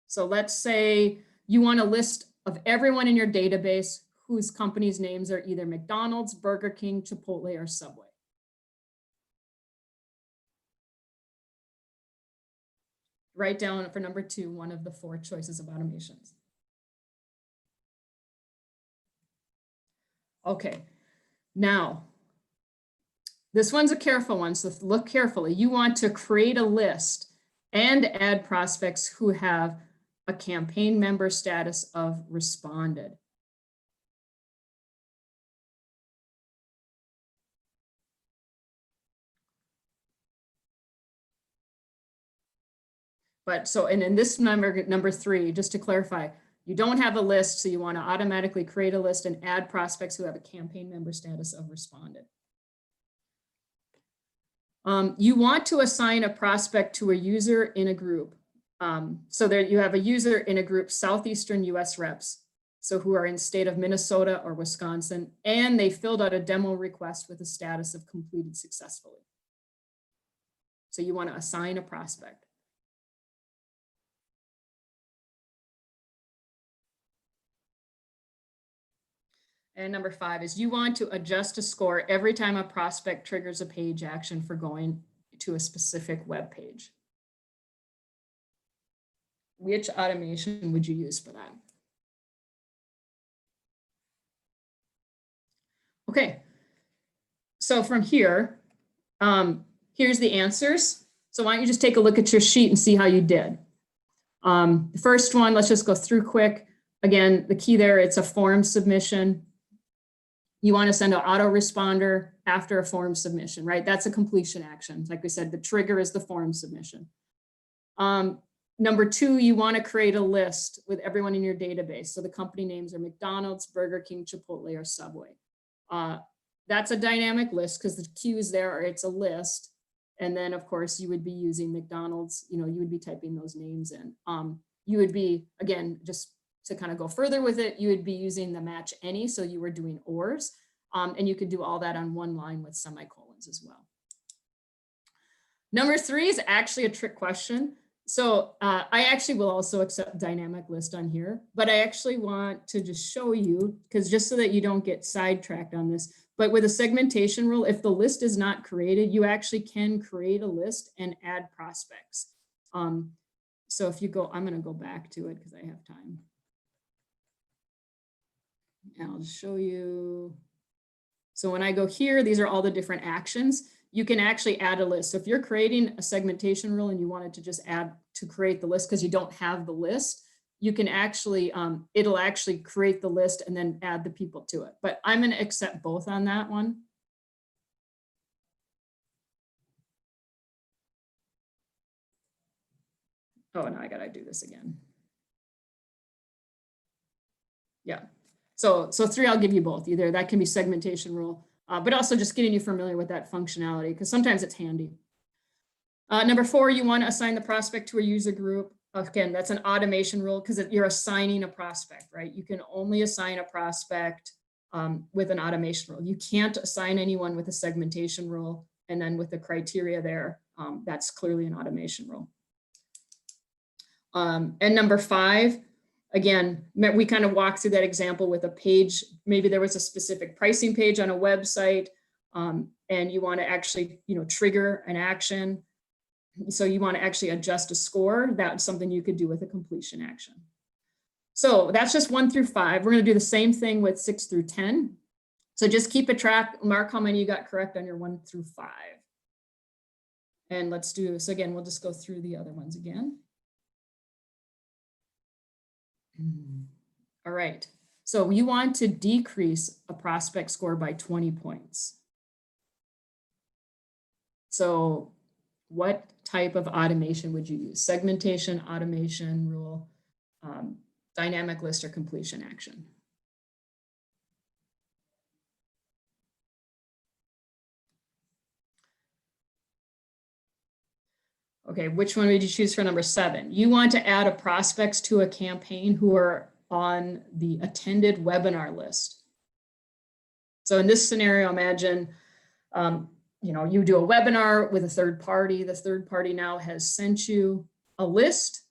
S2: So let's say you want a list of everyone in your database whose company's names are either McDonald's, Burger King, Chipotle, or Subway. Write down for number 2, one of the 4 choices of automations. Okay, now, this one's a careful one, so look carefully. You want to create a list and add prospects who have a campaign member status of responded. But so, and in this number 3, just to clarify, you don't have a list, so you want to automatically create a list and add prospects who have a campaign member status of responded. You want to assign a prospect to a user in a group. So there you have a user in a group, Southeastern US reps, so who are in state of Minnesota or Wisconsin, and they filled out a demo request with a status of completed successfully. So you want to assign a prospect. And number 5 is you want to adjust a score every time a prospect triggers a page action for going to a specific web page. Which automation would you use for that? Okay, so from here, here's the answers. So why don't you just take a look at your sheet and see how you did. The first one, let's just go through quick. Again, the key there, it's a form submission. You want to send an autoresponder after a form submission, right? That's a completion action. Like we said, the trigger is the form submission. Number 2, you want to create a list with everyone in your database. So the company names are McDonald's, Burger King, Chipotle, or Subway. That's a dynamic list because the cues there are it's a list. And then of course you would be using McDonald's, you would be typing those names in. You would be, again, just to kind of go further with it, you would be using the match any. So you were doing ORs, and you could do all that on one line with semicolons as well. Number 3 is actually a trick question. So I actually will also accept dynamic list on here, but I actually want to just show you, because just so that you don't get sidetracked on this, but with a segmentation rule, if the list is not created, you actually can create a list and add prospects. So if you go, I'm going to go back to it because I have time. And I'll just show you. So when I go here, these are all the different actions. You can actually add a list. So if you're creating a segmentation rule and you wanted to just add to create the list because you don't have the list, you can actually, it'll actually create the list and then add the people to it. But I'm going to accept both on that one. Oh, no, I got to do this again. Yeah. So 3, I'll give you both. Either that can be segmentation rule, but also just getting you familiar with that functionality because sometimes it's handy. Number 4, you want to assign the prospect to a user group. Again, that's an automation rule because you're assigning a prospect, right? You can only assign a prospect with an automation rule. You can't assign anyone with a segmentation rule. And then with the criteria there, that's clearly an automation rule. And number 5, again, we kind of walked through that example with a page. Maybe there was a specific pricing page on a website and you want to actually, trigger an action. So you want to actually adjust a score. That's something you could do with a completion action. So that's just 1 through 5. We're going to do the same thing with 6 through 10. So just keep a track, mark how many you got correct on your 1 through 5. And let's do, so again, we'll just go through the other ones again. All right, so you want to decrease a prospect score by 20 points. So what type of automation would you use? Segmentation, automation rule, dynamic list, or completion action? Okay, which one would you choose for number 7? You want to add a prospects to a campaign who are on the attended webinar list. So in this scenario, imagine, you do a webinar with a third party. The third party now has sent you a list,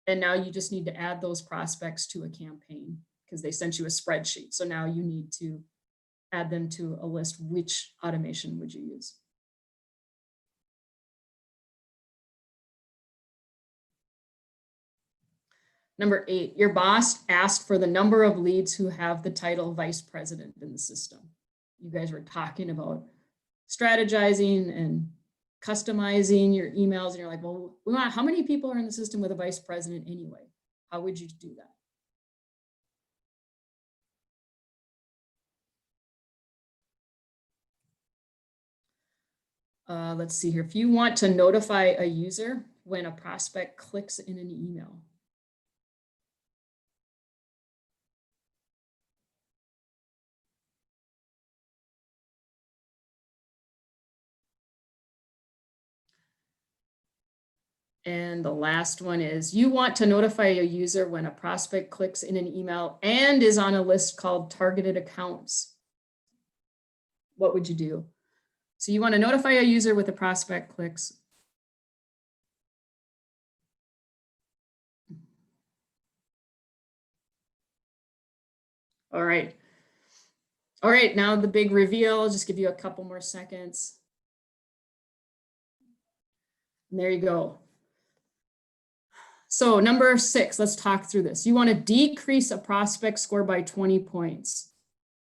S2: and now you just need to add those prospects to a campaign because they sent you a spreadsheet. So now you need to add them to a list. Which automation would you use? Number 8, your boss asked for the number of leads who have the title vice president in the system. You guys were talking about strategizing and customizing your emails, and you're like, well, how many people are in the system with a vice president anyway? How would you do that? Let's see here. If you want to notify a user when a prospect clicks in an email, and the last one is you want to notify a user when a prospect clicks in an email and is on a list called targeted accounts. What would you do? So you want to notify a user with a prospect clicks All right. All right, now the big reveal. I'll just give you a couple more seconds. And there you go. So number 6, let's talk through this. You want to decrease a prospect score by 20 points.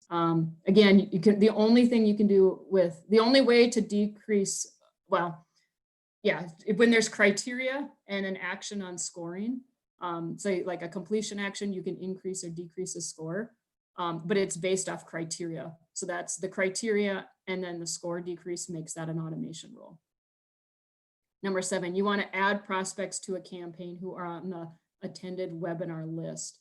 S2: Again, you can, the only thing you can do with, the only way to decrease, well, yeah, when there's criteria and an action on scoring, say like a completion action, you can increase or decrease a score, but it's based off criteria. So that's the criteria, and then the score decrease makes that an automation rule. Number 7, you want to add prospects to a campaign who are on the attended webinar list.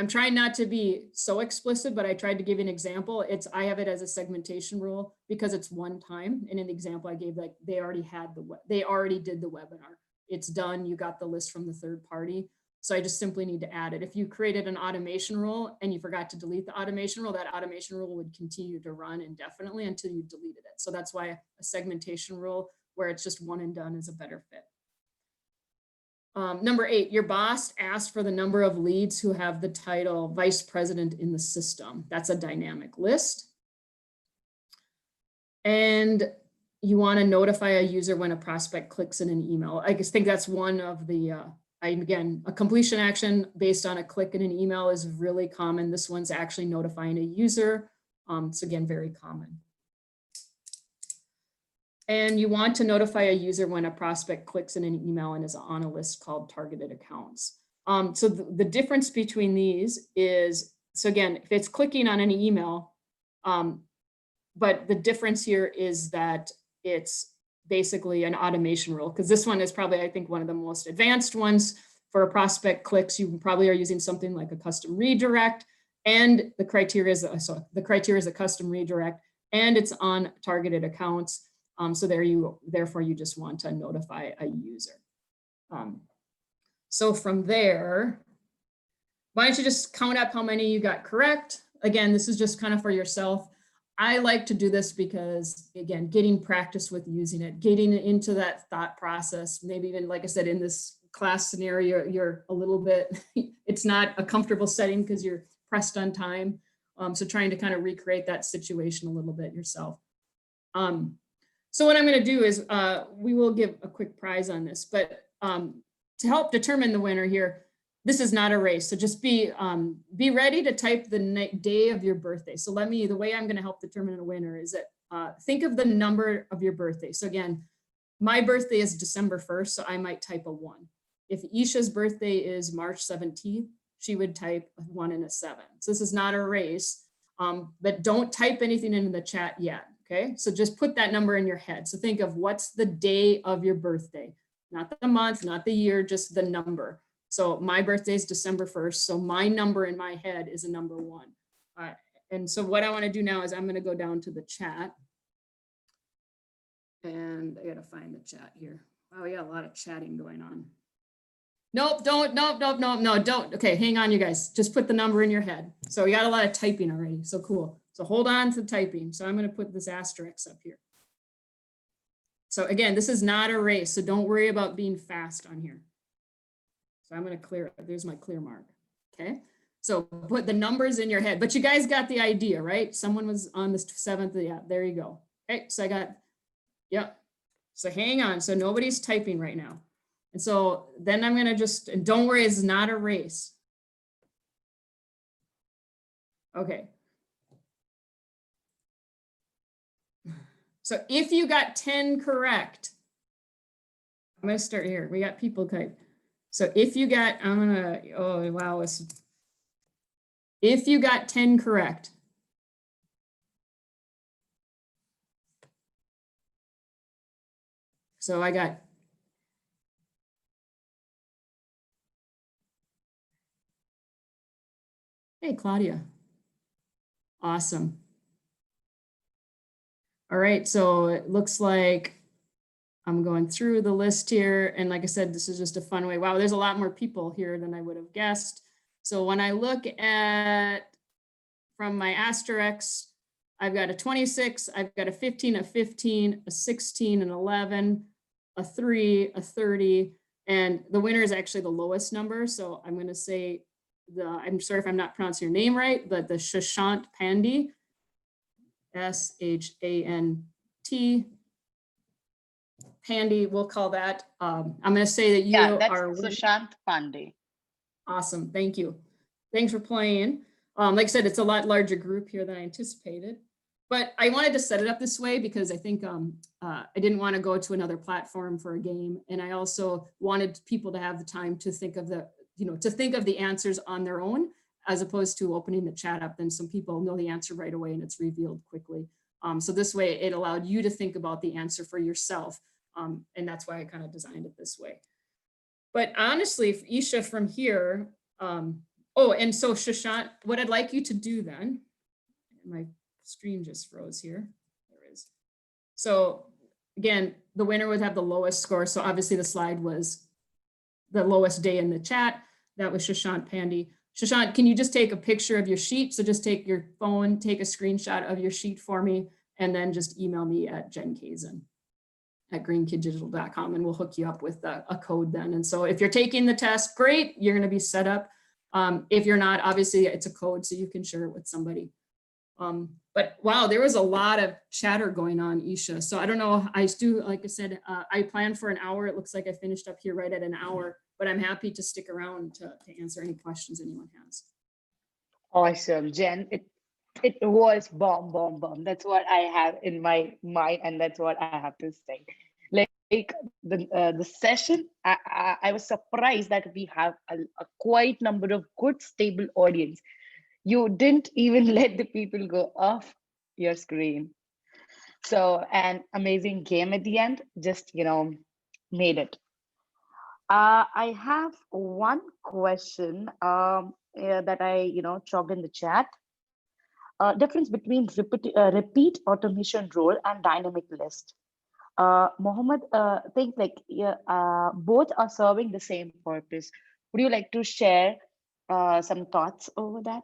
S2: I'm trying not to be so explicit, but I tried to give you an example. I have it as a segmentation rule because it's one time. And an example I gave, like they already did the webinar. It's done. You got the list from the third party. So I just simply need to add it. If you created an automation rule and you forgot to delete the automation rule, that automation rule would continue to run indefinitely until you deleted it. So that's why a segmentation rule where it's just one and done is a better fit. Number 8, your boss asked for the number of leads who have the title vice president in the system. That's a dynamic list. And you want to notify a user when a prospect clicks in an email. I just think that's one of the, again, a completion action based on a click in an email is really common. This one's actually notifying a user. It's again, very common. And you want to notify a user when a prospect clicks in an email and is on a list called targeted accounts. So the difference between these is, so again, if it's clicking on an email, but the difference here is that it's basically an automation rule, because this one is probably, I think, one of the most advanced ones. For a prospect clicks, you probably are using something like a custom redirect, and the criteria is a custom redirect, and it's on targeted accounts. So therefore you just want to notify a user. So from there, why don't you just count up how many you got correct? Again, this is just kind of for yourself. I like to do this because, again, getting practice with using it, getting into that thought process, maybe even, like I said, in this class scenario, you're a little bit, it's not a comfortable setting because you're pressed on time. So trying to kind of recreate that situation a little bit yourself. So what I'm going to do is we will give a quick prize on this, but to help determine the winner here, this is not a race. So just be ready to type the day of your birthday. So the way I'm going to help determine a winner is that think of the number of your birthday. So again, my birthday is December 1st, so I might type a 1. If Isha's birthday is March 17th, she would type a 1 and a 7. So this is not a race, but don't type anything into the chat yet. Okay, so just put that number in your head. So think of what's the day of your birthday, not the month, not the year, just the number. So my birthday is December 1st. So my number in my head is a number 1. And so what I want to do now is I'm going to go down to the chat. And I got to find the chat here. Oh, yeah, a lot of chatting going on. Nope, don't. Okay, hang on, you guys. Just put the number in your head. So we got a lot of typing already. So cool. So hold on to typing. So I'm going to put this asterisk up here. So again, this is not a race. So don't worry about being fast on here. So I'm going to clear it. There's my clear mark. Okay. So put the numbers in your head, but you guys got the idea, right? Someone was on the 7th. Yeah, there you go. Okay. So I got, yep. So hang on. So nobody's typing right now. And so then I'm going to just, and don't worry, it's not a race. Okay. So if you got 10 correct, I'm going to start here. We got people type. So if you got, I'm going to, oh, wow. If you got 10 correct, so I got, hey, Claudia. Awesome. All right, so it looks like I'm going through the list here. And like I said, this is just a fun way. Wow, there's a lot more people here than I would have guessed. So when I look at from my asterisks, I've got a 26, I've got a 15, a 15, a 16, an 11, a 3, a 30, and the winner is actually the lowest number. So I'm going to say I'm sorry if I'm not pronouncing your name right, but the Shashant Pandey, S-H-A-N-T, Pandy, we'll call that. I'm going to say that you
S1: Yeah, that's
S2: are
S1: Sushant Pandey.
S2: awesome. Thank you. Thanks for playing. Like I said, it's a lot larger group here than I anticipated, but I wanted to set it up this way because I think I didn't want to go to another platform for a game. And I also wanted people to have the time to think of the answers on their own, as opposed to opening the chat up. Then some people know the answer right away and it's revealed quickly. So this way it allowed you to think about the answer for yourself. And that's why I kind of designed it this way. But honestly, Isha, from here, oh, and so Shashant, what I'd like you to do then, my screen just froze here. There it is. So again, the winner would have the lowest score. So obviously the slide was the lowest day in the chat. That was Shashant Pandey. Shashant, can you just take a picture of your sheet? So just take your phone, take a screenshot of your sheet for me, and then just email me at Jen Kazin at greenkiddigital.com, and we'll hook you up with a code then. And so if you're taking the test, great, you're going to be set up. If you're not, obviously it's a code, so you can share it with somebody. But wow, there was a lot of chatter going on, Isha. So I don't know, like I said, I planned for an hour. It looks like I finished up here right at an hour, but I'm happy to stick around to answer any questions anyone has.
S1: Awesome, Jen. It was bomb. That's what I have in my mind, and that's what I have to say. Like the session, I was surprised that we have a quite number of good stable audience. You didn't even let the people go off your screen. So an amazing game at the end, just made it. I have one question that I chalked in the chat. Difference between repeat automation rule and dynamic list. Mohammed thinks like both are serving the same purpose. Would you like to share some thoughts over that?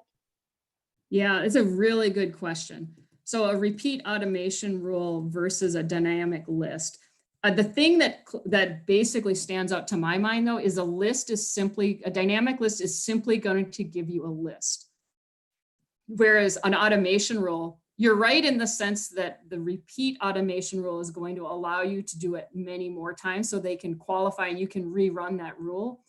S2: Yeah, it's a really good question. So a repeat automation rule versus a dynamic list. The thing that basically stands out to my mind though is a dynamic list is simply going to give you a list. Whereas an automation rule, you're right in the sense that the repeat automation rule is going to allow you to do it many more times so they can qualify and you can rerun that rule.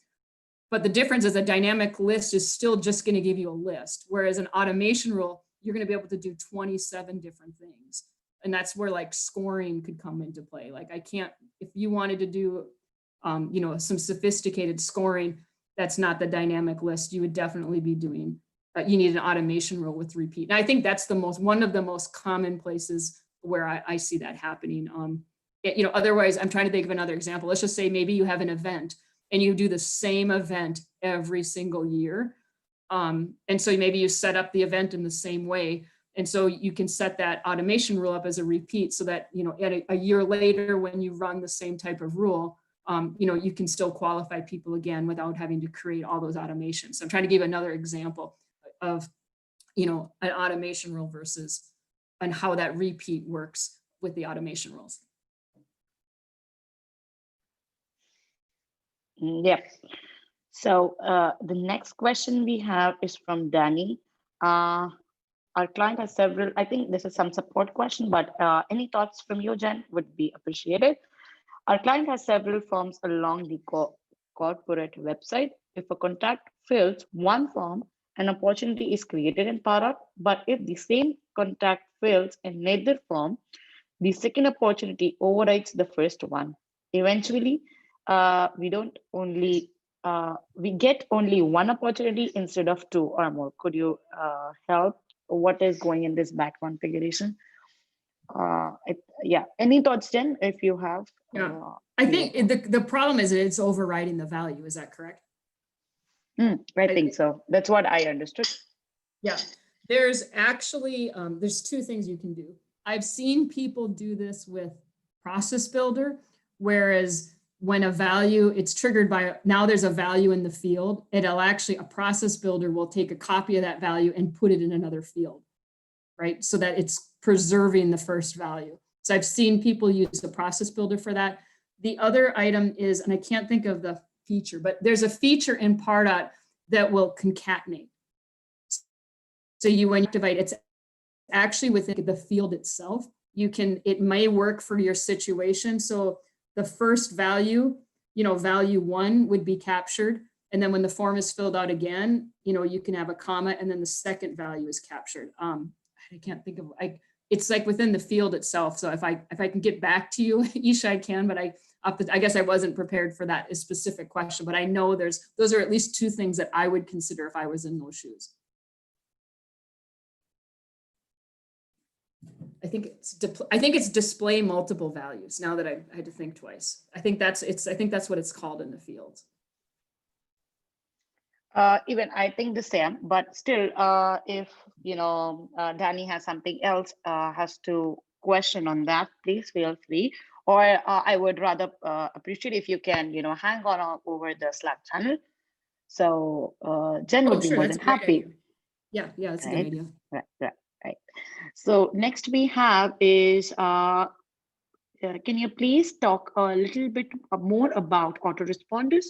S2: But the difference is a dynamic list is still just going to give you a list. Whereas an automation rule, you're going to be able to do 27 different things. And that's where like scoring could come into play. Like if you wanted to do, some sophisticated scoring, that's not the dynamic list. You would definitely be doing, you need an automation rule with repeat. And I think that's one of the most common places where I see that happening. Otherwise, I'm trying to think of another example. Let's just say maybe you have an event and you do the same event every single year. And so maybe you set up the event in the same way. And so you can set that automation rule up as a repeat so that, a year later when you run the same type of rule, you can still qualify people again without having to create all those automations. So I'm trying to give another example of, an automation rule versus and how that repeat works with the automation rules.
S1: Yep. So the next question we have is from Danny. Our client has several, I think this is some support question, but any thoughts from you, Jen, would be appreciated. Our client has several forms along the corporate website. If a contact fills one form, an opportunity is created in Pardot, but if the same contact fills in neither form, the second opportunity overrides the first one. Eventually, we get only one opportunity instead of two or more. Could you help? What is going in this back configuration? Any thoughts, Jen, if you have?
S2: I think the problem is that it's overriding the value. Is that correct?
S1: I think so. That's what I understood.
S2: Yeah, there's actually, there's two things you can do. I've seen people do this with Process Builder, whereas when a value, it's triggered by, now there's a value in the field, a Process Builder will take a copy of that value and put it in another field, right? So that it's preserving the first value. So I've seen people use the Process Builder for that. The other item is, and I can't think of the feature, but there's a feature in Pardot that will concatenate. So when you activate, it's actually within the field itself. It may work for your situation. So the first value, value 1 would be captured. And then when the form is filled out again, you can have a comma, and then the second value is captured. I can't think of, it's like within the field itself. So if I can get back to you, Isha, I can, but I guess I wasn't prepared for that specific question, but I know those are at least 2 things that I would consider if I was in those shoes. I think it's display multiple values, now that I had to think twice. I think that's what it's called in the field.
S1: Even I think the same, but still, if Danny has something else, has to question on that, please feel free. Or I would rather appreciate if you can, hang on over the Slack channel. So Jen would be more than happy.
S2: Yeah, that's a good idea.
S1: Right. So next we have is, can you please talk a little bit more about autoresponders?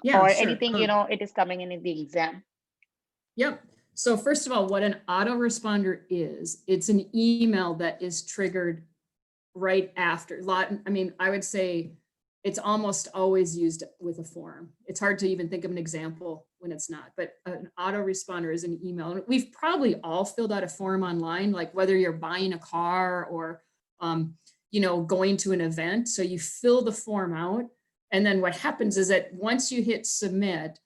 S2: Yeah,
S1: or
S2: sure.
S1: anything, it is coming in the exam.
S2: Yep. So first of all, what an autoresponder is, it's an email that is triggered right after. I would say it's almost always used with a form. It's hard to even think of an example when it's not, but an autoresponder is an email. And we've probably all filled out a form online, like whether you're buying a car or, going to an event. So you fill the form out. And then what happens is that once you hit submit,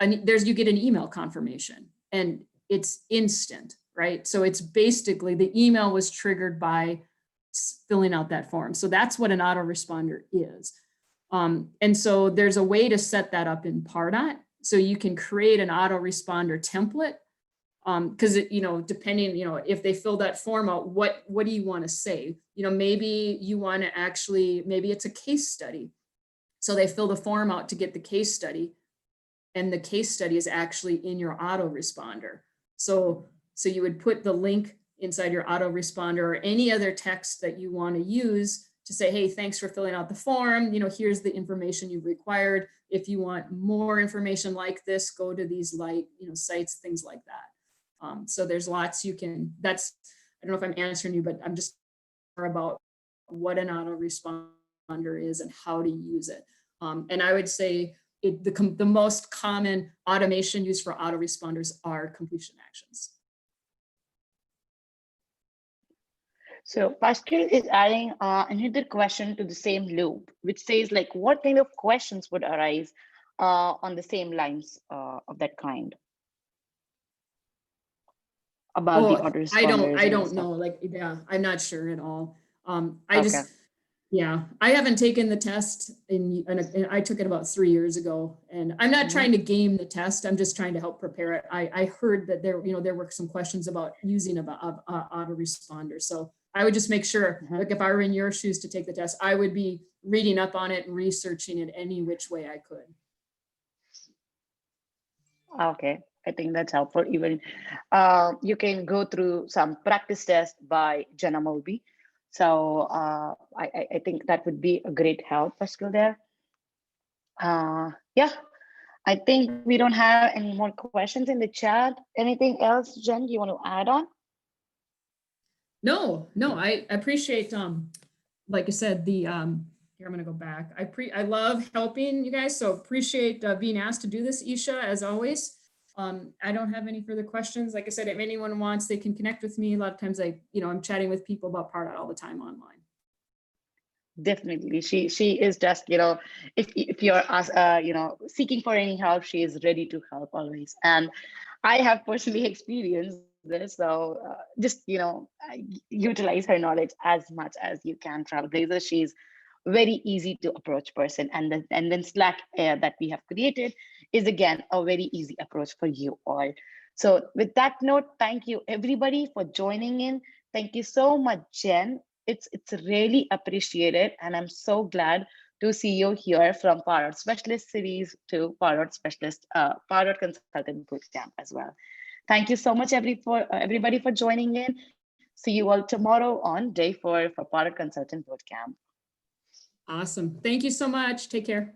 S2: you get an email confirmation, and it's instant, right? So it's basically the email was triggered by filling out that form. So that's what an autoresponder is. And so there's a way to set that up in Pardot. So you can create an autoresponder template, because depending, if they fill that form out, what do you want to say? Maybe you want to maybe it's a case study. So they fill the form out to get the case study, and the case study is actually in your autoresponder. So you would put the link inside your autoresponder or any other text that you want to use to say, hey, thanks for filling out the form. Here's the information you've required. If you want more information like this, go to these sites, things like that. So there's lots I don't know if I'm answering you, but I'm just more about what an autoresponder is and how to use it. And I would say the most common automation used for autoresponders are completion actions.
S1: So Pascal is adding another question to the same loop, which says what kind of questions would arise on the same lines of that kind about the autoresponders?
S2: I don't know. I'm not sure at all. I haven't taken the test and I took it about 3 years ago, and I'm not trying to game the test. I'm just trying to help prepare it. I heard that there were some questions about using an autoresponder. So I would just make sure, if I were in your shoes to take the test, I would be reading up on it and researching it any which way I could.
S1: Okay, I think that's helpful. Even you can go through some practice tests by Jenna Mulby. So I think that would be a great help, Pascal, there. Yeah, I think we don't have any more questions in the chat. Anything else, Jen, you want to add on?
S2: No, I appreciate, like I said, here I'm going to go back. I love helping you guys, so appreciate being asked to do this, Isha, as always. I don't have any further questions. Like I said, if anyone wants, they can connect with me. A lot of times I'm chatting with people about Pardot all the time online.
S1: Definitely. She is just, if you're seeking for any help, she is ready to help always. And I have personally experienced this. So just, utilize her knowledge as much as you can, Trailblazer. She's very easy to approach person. And then Slack that we have created is again a very easy approach for you all. So with that note, thank you everybody for joining in. Thank you so much, Jen. It's really appreciated, and I'm so glad to see you here from Pardot Specialist Series to Pardot Specialist, Pardot Consultant Bootcamp as well. Thank you so much everybody for joining in. See you all tomorrow on day 4 for Pardot Consultant Bootcamp.
S2: Awesome. Thank you so much. Take care.